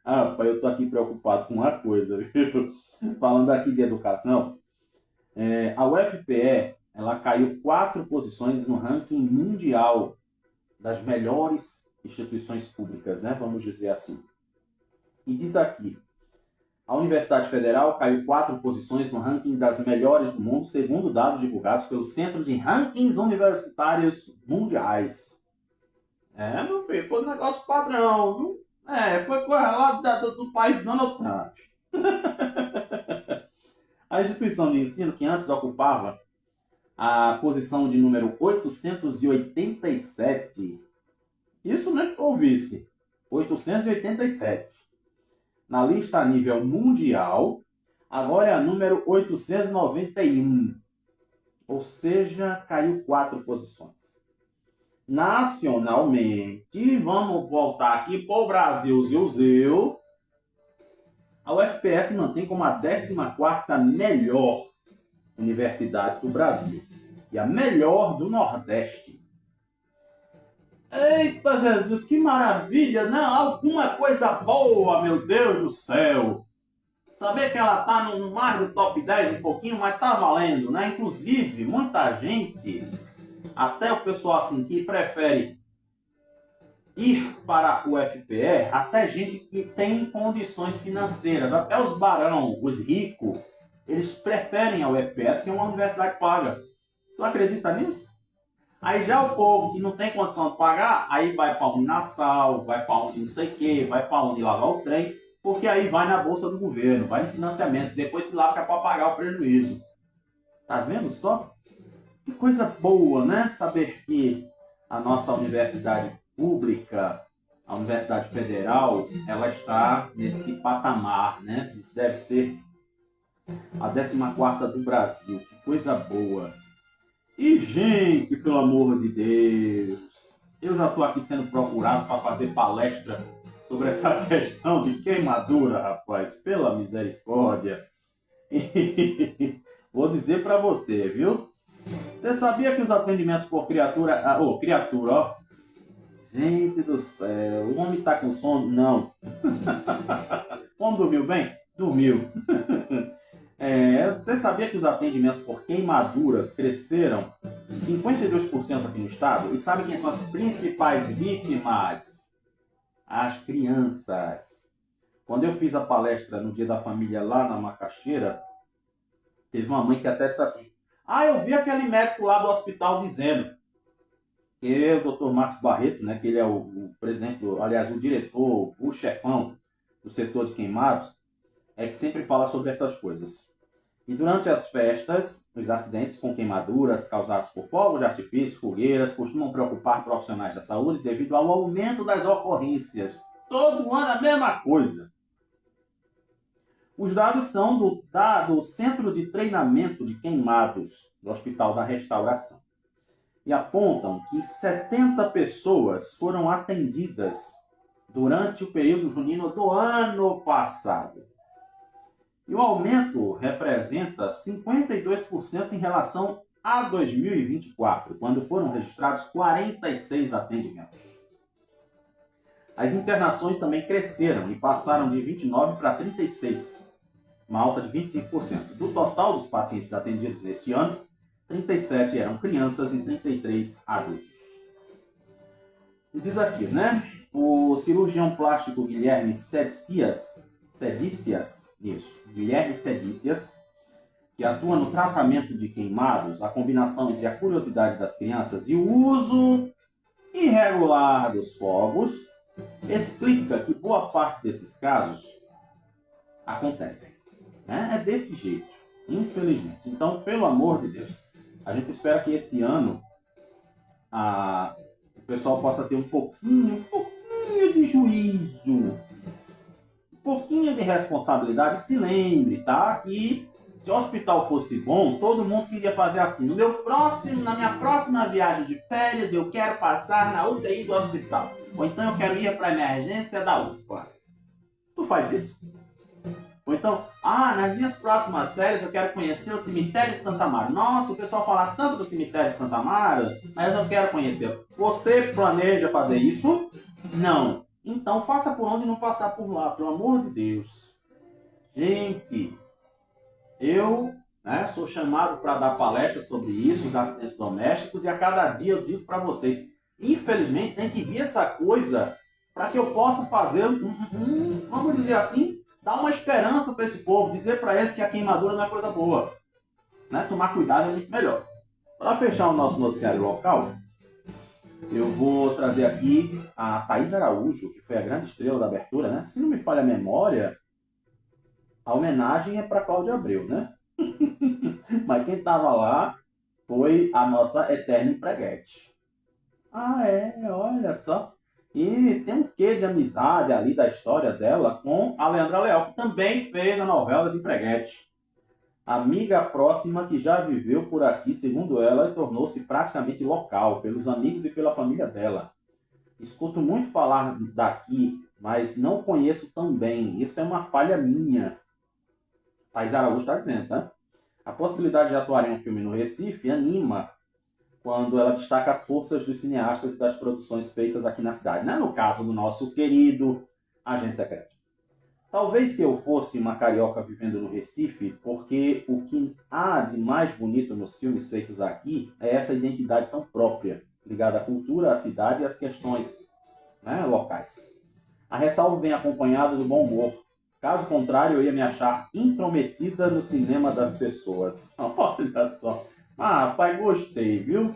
[SPEAKER 1] Rapaz, eu tô aqui preocupado com uma coisa, viu? Falando aqui de educação, a UFPE, ela caiu 4 posições no ranking mundial das melhores instituições públicas, né? Vamos dizer assim. E diz aqui, a Universidade Federal caiu 4 posições no ranking das melhores do mundo, segundo dados divulgados pelo Centro de Rankings Universitários Mundiais. Meu filho, foi um negócio padrão, viu? Foi correlado do país do Donald Trump. A instituição de ensino que antes ocupava a posição de número 887, isso nem que ouvisse, 887. Na lista a nível mundial, agora é a número 891. Ou seja, caiu 4 posições. Nacionalmente, vamos voltar aqui para o Brasil, a UFPE se mantém como a 14ª melhor universidade do Brasil e a melhor do Nordeste. Eita Jesus, que maravilha, né? Alguma coisa boa, meu Deus do céu. Saber que ela tá no mais do top 10 um pouquinho, mas tá valendo, né? Inclusive, muita gente, até o pessoal assim que prefere ir para o UFPE, até gente que tem condições financeiras, até os barão, os ricos, eles preferem a UFPE porque é uma universidade paga. Tu acredita nisso? Aí já o povo que não tem condição de pagar, aí vai para onde Nassau, vai para onde não sei o que, vai para onde lavar o trem, porque aí vai na bolsa do governo, vai no financiamento, depois se lasca para pagar o prejuízo. Tá vendo só? Que coisa boa, né? Saber que a nossa universidade pública, a Universidade Federal, ela está nesse patamar, né? Deve ser a 14ª do Brasil. Que coisa boa. E, gente, pelo amor de Deus, eu já estou aqui sendo procurado para fazer palestra sobre essa questão de queimadura, rapaz, pela misericórdia. E vou dizer para você, viu? Você sabia que os atendimentos por criatura... ó. Gente do céu, o homem tá com sono? Não. O homem dormiu bem? Dormiu. Você sabia que os atendimentos por queimaduras cresceram 52% aqui no estado? E sabe quem são as principais vítimas? As crianças. Quando eu fiz a palestra no Dia da Família lá na Macaxeira, teve uma mãe que até disse assim: eu vi aquele médico lá do hospital dizendo que é o Dr. Marcos Barreto, né, que ele é o presidente, aliás, o diretor, o chefão do setor de queimados, que sempre fala sobre essas coisas. E durante as festas, os acidentes com queimaduras causados por fogos de artifício, fogueiras, costumam preocupar profissionais da saúde devido ao aumento das ocorrências. Todo ano a mesma coisa. Os dados são do Centro de Treinamento de Queimados do Hospital da Restauração. e apontam que 70 pessoas foram atendidas durante o período junino do ano passado. E o aumento representa 52% em relação a 2024, quando foram registrados 46 atendimentos. As internações também cresceram e passaram de 29 para 36, uma alta de 25%. Do total dos pacientes atendidos neste ano, 37 eram crianças e 33 adultos. E diz aqui, né? O cirurgião plástico Guilherme Sedicias, que atua no tratamento de queimados, a combinação entre a curiosidade das crianças e o uso irregular dos fogos, explica que boa parte desses casos acontecem. Né? É desse jeito, infelizmente. Então, pelo amor de Deus, a gente espera que esse ano o pessoal possa ter um pouquinho de juízo, um pouquinho de responsabilidade. Se lembre, tá? Que se o hospital fosse bom, todo mundo queria fazer assim. Na minha próxima viagem de férias, eu quero passar na UTI do hospital. Ou então eu quero ir para a emergência da UPA. Tu faz isso? Ou então, nas minhas próximas férias eu quero conhecer o cemitério de Santa Mara. Nossa, o pessoal fala tanto do cemitério de Santa Mara, mas eu quero conhecer. Você planeja fazer isso? Não. Então faça por onde não passar por lá, pelo amor de Deus. Gente, eu sou chamado para dar palestra sobre isso, os acidentes domésticos, e a cada dia eu digo para vocês, infelizmente tem que vir essa coisa para que eu possa fazer, vamos dizer assim, dar uma esperança para esse povo, dizer para eles que a queimadura não é coisa boa. Né? Tomar cuidado é muito melhor. Para fechar o nosso noticiário local, eu vou trazer aqui a Thaís Araújo, que foi a grande estrela da abertura, né? Se não me falha a memória, a homenagem é para Cláudia Abreu, né? Mas quem estava lá foi a nossa eterna empreguete. Olha só. E tem um quê de amizade ali da história dela com a Leandra Leal, que também fez a novela das Empreguete. Amiga próxima que já viveu por aqui, segundo ela, e tornou-se praticamente local, pelos amigos e pela família dela. Escuto muito falar daqui, mas não conheço tão bem. Isso é uma falha minha. Thaís Araújo está dizendo, né? A possibilidade de atuar em um filme no Recife anima quando ela destaca as forças dos cineastas e das produções feitas aqui na cidade. Né? No caso do nosso querido Agente Secreto. Talvez se eu fosse uma carioca vivendo no Recife, porque o que há de mais bonito nos filmes feitos aqui é essa identidade tão própria, ligada à cultura, à cidade e às questões locais. A ressalva vem acompanhada do bom humor. Caso contrário, eu ia me achar intrometida no cinema das pessoas. Olha só. Pai, gostei, viu?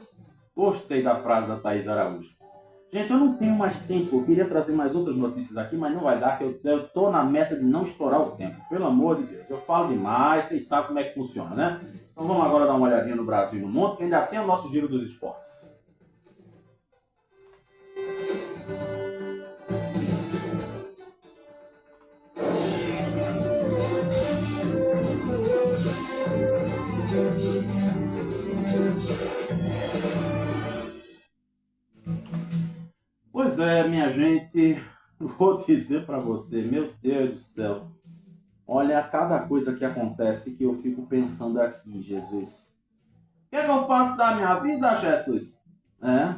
[SPEAKER 1] Gostei da frase da Thaís Araújo. Gente, eu não tenho mais tempo. Eu queria trazer mais outras notícias aqui, mas não vai dar, que eu tô na meta de não estourar o tempo. Pelo amor de Deus. Eu falo demais, vocês sabem como é que funciona, né? Então vamos agora dar uma olhadinha no Brasil e no mundo, que ainda tem o nosso giro dos esportes. Pois é, minha gente, vou dizer para você, meu Deus do céu, olha cada coisa que acontece que eu fico pensando aqui, Jesus. O que é que eu faço da minha vida, Jesus?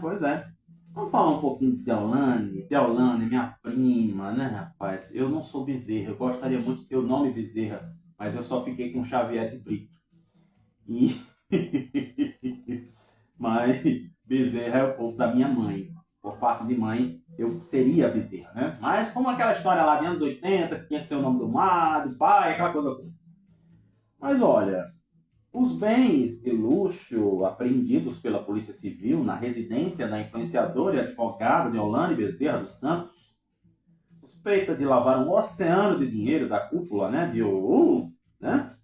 [SPEAKER 1] Pois é. Vamos falar um pouquinho de Deolane. Deolane, minha prima, né, rapaz? Eu não sou Bezerra, eu gostaria muito de ter o nome Bezerra, mas eu só fiquei com Xavier de Brito. Mas Bezerra é o povo da minha mãe. Por parte de mãe, eu seria Bezerra, né? Mas como aquela história lá de anos 80, que tinha que ser o nome do mar, do pai, aquela coisa toda. Mas olha, os bens de luxo apreendidos pela Polícia Civil na residência da influenciadora e advogada Deolane Bezerra dos Santos, suspeita de lavar um oceano de dinheiro da cúpula, né? Né?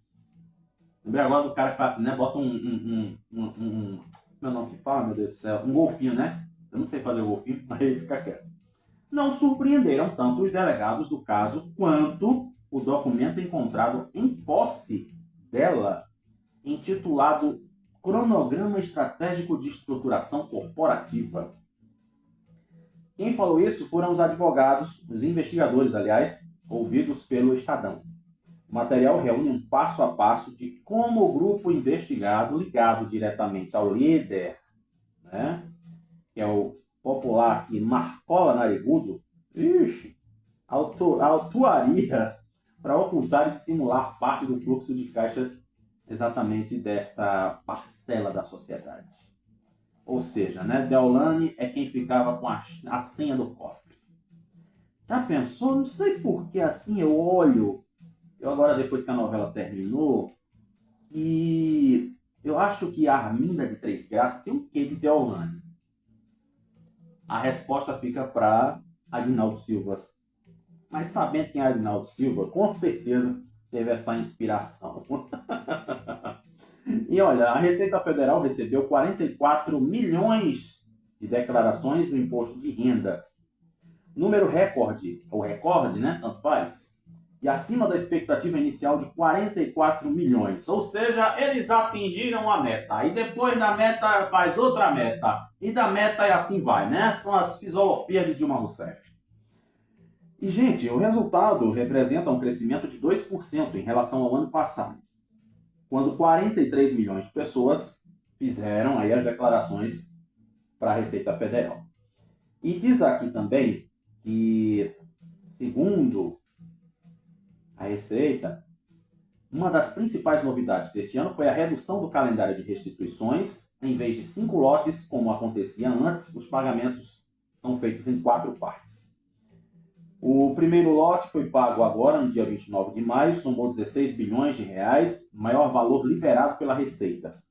[SPEAKER 1] Lembrei agora do cara que faz assim, né? Bota meu nome que fala, meu Deus do céu, um golfinho, né? Eu não sei fazer o golfinho, mas ele fica quieto. Não surpreenderam tanto os delegados do caso quanto o documento encontrado em posse dela, intitulado Cronograma Estratégico de Estruturação Corporativa. Quem falou isso foram os advogados, os investigadores, aliás, ouvidos pelo Estadão. O material reúne um passo a passo de como o grupo investigado, ligado diretamente ao líder, né, que é o popular aqui, Marcola Narigudo, atuaria para ocultar e dissimular parte do fluxo de caixa exatamente desta parcela da sociedade. Ou seja, né, Deolane é quem ficava com a senha do cofre. Já pensou? Não sei por que assim eu olho, eu agora depois que a novela terminou, e eu acho que a Arminda de Três Graças tem um quê de Deolane. A resposta fica para Aguinaldo Silva. Mas sabendo quem é Aguinaldo Silva, com certeza teve essa inspiração. E olha, a Receita Federal recebeu 44 milhões de declarações do imposto de renda. Número recorde, ou recorde, né? Tanto faz. E acima da expectativa inicial de 44 milhões. Ou seja, eles atingiram a meta. E depois da meta faz outra meta. E da meta e assim vai, né? São as fisiologias de Dilma Rousseff. E, gente, o resultado representa um crescimento de 2% em relação ao ano passado, quando 43 milhões de pessoas fizeram aí as declarações para a Receita Federal. E diz aqui também que, segundo a Receita, uma das principais novidades deste ano foi a redução do calendário de restituições. Em vez de 5 lotes, como acontecia antes, os pagamentos são feitos em 4 partes. O primeiro lote foi pago agora, no dia 29 de maio, somou 16 bilhões de reais, maior valor liberado pela Receita.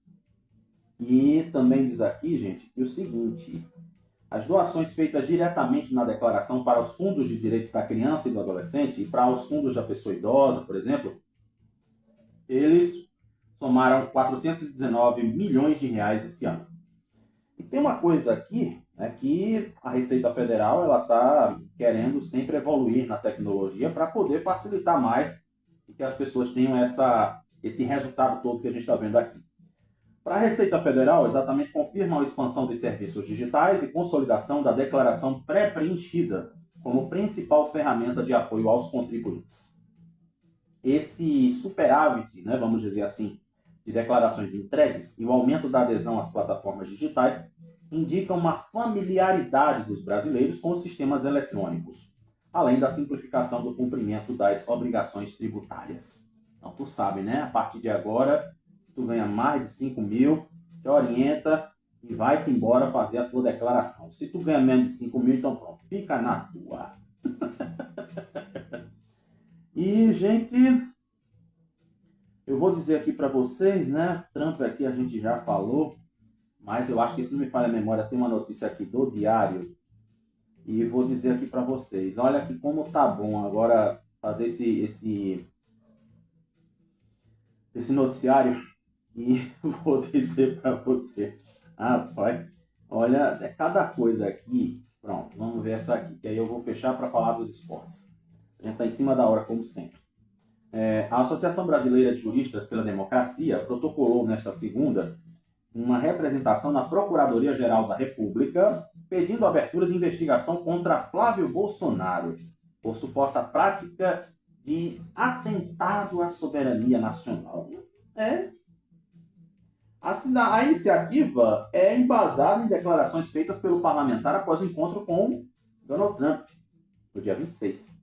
[SPEAKER 1] E também diz aqui, gente, que o seguinte: as doações feitas diretamente na declaração para os fundos de direitos da criança e do adolescente e para os fundos da pessoa idosa, por exemplo, eles somaram 419 milhões de reais esse ano. E tem uma coisa aqui, né, que a Receita Federal está querendo sempre evoluir na tecnologia para poder facilitar mais e que as pessoas tenham esse resultado todo que a gente está vendo aqui. Para a Receita Federal, exatamente confirma a expansão dos serviços digitais e consolidação da declaração pré-preenchida como principal ferramenta de apoio aos contribuintes. Esse superávit, né, vamos dizer assim, de declarações entregues e o aumento da adesão às plataformas digitais indicam uma familiaridade dos brasileiros com os sistemas eletrônicos, além da simplificação do cumprimento das obrigações tributárias. Então, tu sabe, né? A partir de agora, se tu ganha mais de 5 mil, te orienta e vai-te embora fazer a tua declaração. Se tu ganha menos de 5 mil, então pronto, fica na tua. E, gente, eu vou dizer aqui para vocês, né? Trump aqui a gente já falou, mas eu acho que, se não me falha a memória, tem uma notícia aqui do Diário. E vou dizer aqui para vocês. Olha que como tá bom agora fazer esse noticiário. E vou dizer para você. Rapaz, olha, é cada coisa aqui. Pronto, vamos ver essa aqui. Que aí eu vou fechar para falar dos esportes. A gente está em cima da hora, como sempre. A Associação Brasileira de Juristas pela Democracia protocolou nesta segunda uma representação na Procuradoria-Geral da República pedindo a abertura de investigação contra Flávio Bolsonaro por suposta prática de atentado à soberania nacional. A iniciativa é embasada em declarações feitas pelo parlamentar após o encontro com Donald Trump, no dia 26.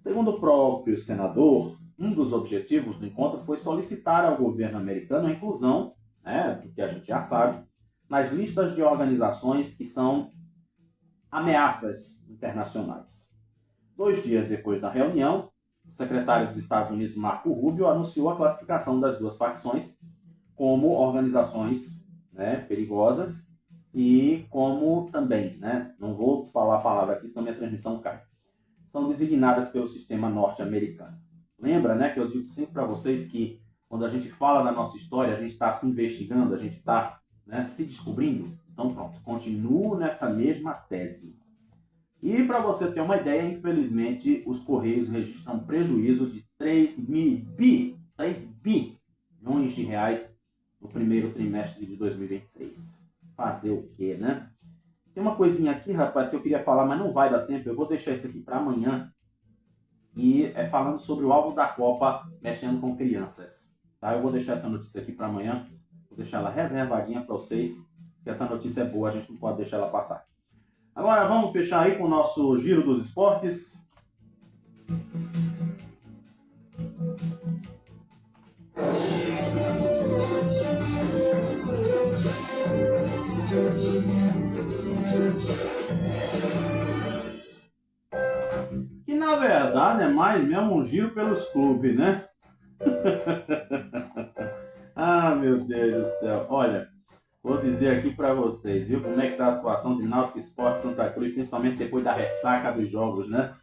[SPEAKER 1] Segundo o próprio senador, um dos objetivos do encontro foi solicitar ao governo americano a inclusão, do que a gente já sabe, nas listas de organizações que são ameaças internacionais. 2 dias depois da reunião, o secretário dos Estados Unidos, Marco Rubio, anunciou a classificação das 2 facções como organizações perigosas e como também, não vou falar a palavra aqui, senão minha transmissão cai, são designadas pelo sistema norte-americano. Lembra, que eu digo sempre para vocês que quando a gente fala da nossa história, a gente está se investigando, a gente está se descobrindo. Então pronto, continuo nessa mesma tese. E para você ter uma ideia, infelizmente, os Correios registram um prejuízo de 3 bilhões de reais no primeiro trimestre de 2026. Fazer o quê, né? Tem uma coisinha aqui, rapaz, que eu queria falar, mas não vai dar tempo. Eu vou deixar isso aqui para amanhã. E é falando sobre o álbum da Copa mexendo com crianças. Tá? Eu vou deixar essa notícia aqui para amanhã. Vou deixar ela reservadinha para vocês. Que essa notícia é boa, a gente não pode deixar ela passar. Agora vamos fechar aí com o nosso giro dos esportes. Que na verdade é mais mesmo um giro pelos clubes, né? Ah, meu Deus do céu. Olha, vou dizer aqui para vocês, viu, como é que tá a situação de Náutico Esporte Santa Cruz, principalmente depois da ressaca dos jogos, né?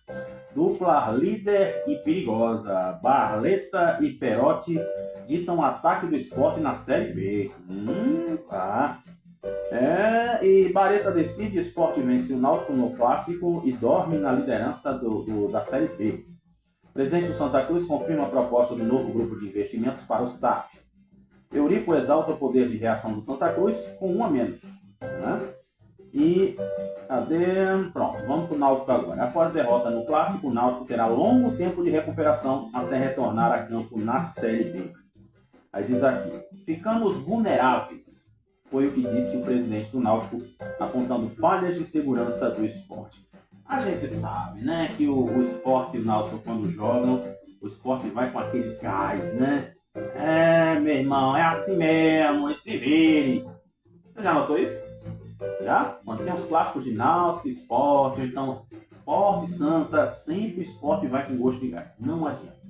[SPEAKER 1] Dupla líder e perigosa. Barleta e Perotti ditam o ataque do Sport na Série B. Tá. E Barleta decide, o Sport vence o Náutico no Clássico e dorme na liderança da Série B. O presidente do Santa Cruz confirma a proposta do novo grupo de investimentos para o SAP. Eurico exalta o poder de reação do Santa Cruz com um a menos. Né? E pronto, vamos para o Náutico agora. Após a derrota no Clássico, o Náutico terá longo tempo de recuperação até retornar a campo na Série B. Aí diz aqui, ficamos vulneráveis, foi o que disse o presidente do Náutico, apontando falhas de segurança do esporte. A gente sabe, né, que o esporte e o Náutico, quando jogam, o esporte vai com aquele gás, né? Meu irmão, é assim mesmo, se vire. Você já notou isso? Já? Quando tem os clássicos de Náutico, Esporte, então Esporte, Santa, sempre o Esporte vai com gosto de gás. Não adianta.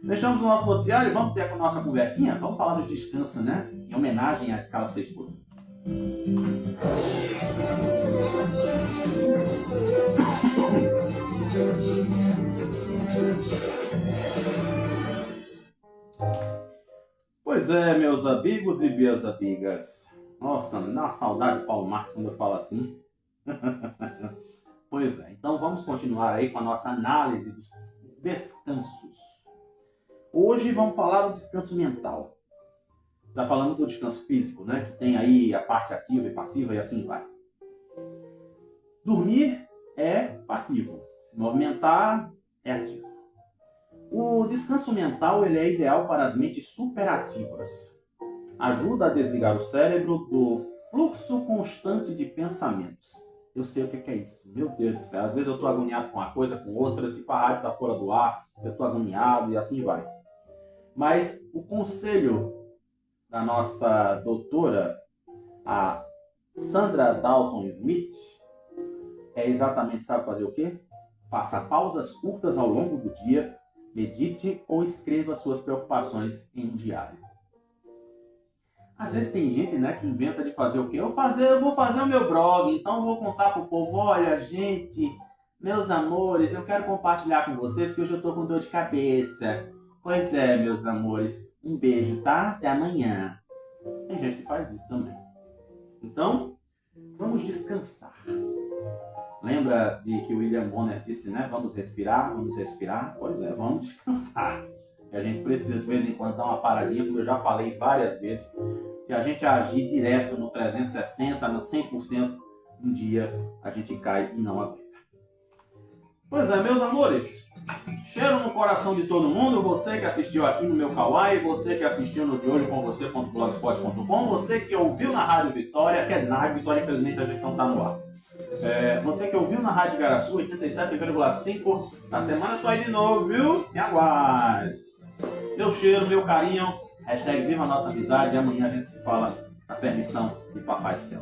[SPEAKER 1] Deixamos o nosso noticiário e vamos ter a nossa conversinha? Vamos falar dos descansos, né? Em homenagem à escala 6x1. Pois é, meus amigos e minhas amigas. Nossa, me dá uma saudade de Paulo Marques quando eu falo assim. Pois é, então vamos continuar aí com a nossa análise dos descansos. Hoje vamos falar do descanso mental. Está falando do descanso físico, né? Que tem aí a parte ativa e passiva e assim vai. Dormir é passivo. Se movimentar é ativo. O descanso mental ele é ideal para as mentes superativas. Ajuda a desligar o cérebro do fluxo constante de pensamentos. Eu sei o que é isso. Meu Deus do céu. Às vezes eu estou agoniado com uma coisa, com outra, tipo a rádio está fora do ar, eu estou agoniado e assim vai. Mas o conselho da nossa doutora, a Sandra Dalton Smith, é exatamente, sabe fazer o quê? Faça pausas curtas ao longo do dia, medite ou escreva suas preocupações em um diário. Às vezes tem gente, né, que inventa de fazer o quê? Eu vou fazer o meu blog, então eu vou contar pro povo, olha, gente, meus amores, eu quero compartilhar com vocês que hoje eu tô com dor de cabeça. Pois é, meus amores, um beijo, tá? Até amanhã. Tem gente que faz isso também. Então, vamos descansar. Lembra de que o William Bonner disse, né? Vamos respirar, vamos respirar. Pois é, vamos descansar. E a gente precisa de vez em quando dar uma paradinha, como eu já falei várias vezes. Se a gente agir direto no 360, no 100%, um dia a gente cai e não aguenta. Pois é, meus amores. Cheiro no coração de todo mundo. Você que assistiu aqui no meu Kawaii, você que assistiu no deolhoconvocê.blogspot.com, você que ouviu na Rádio Vitória, quer dizer, na Rádio Vitória, infelizmente, a gente não está no ar. Você que ouviu na Rádio Garaçu, 87,5, na semana eu tô aí de novo, viu? Me aguarde. Meu cheiro, meu carinho, hashtag viva a nossa amizade, e amanhã a gente se fala na permissão de Papai do Céu.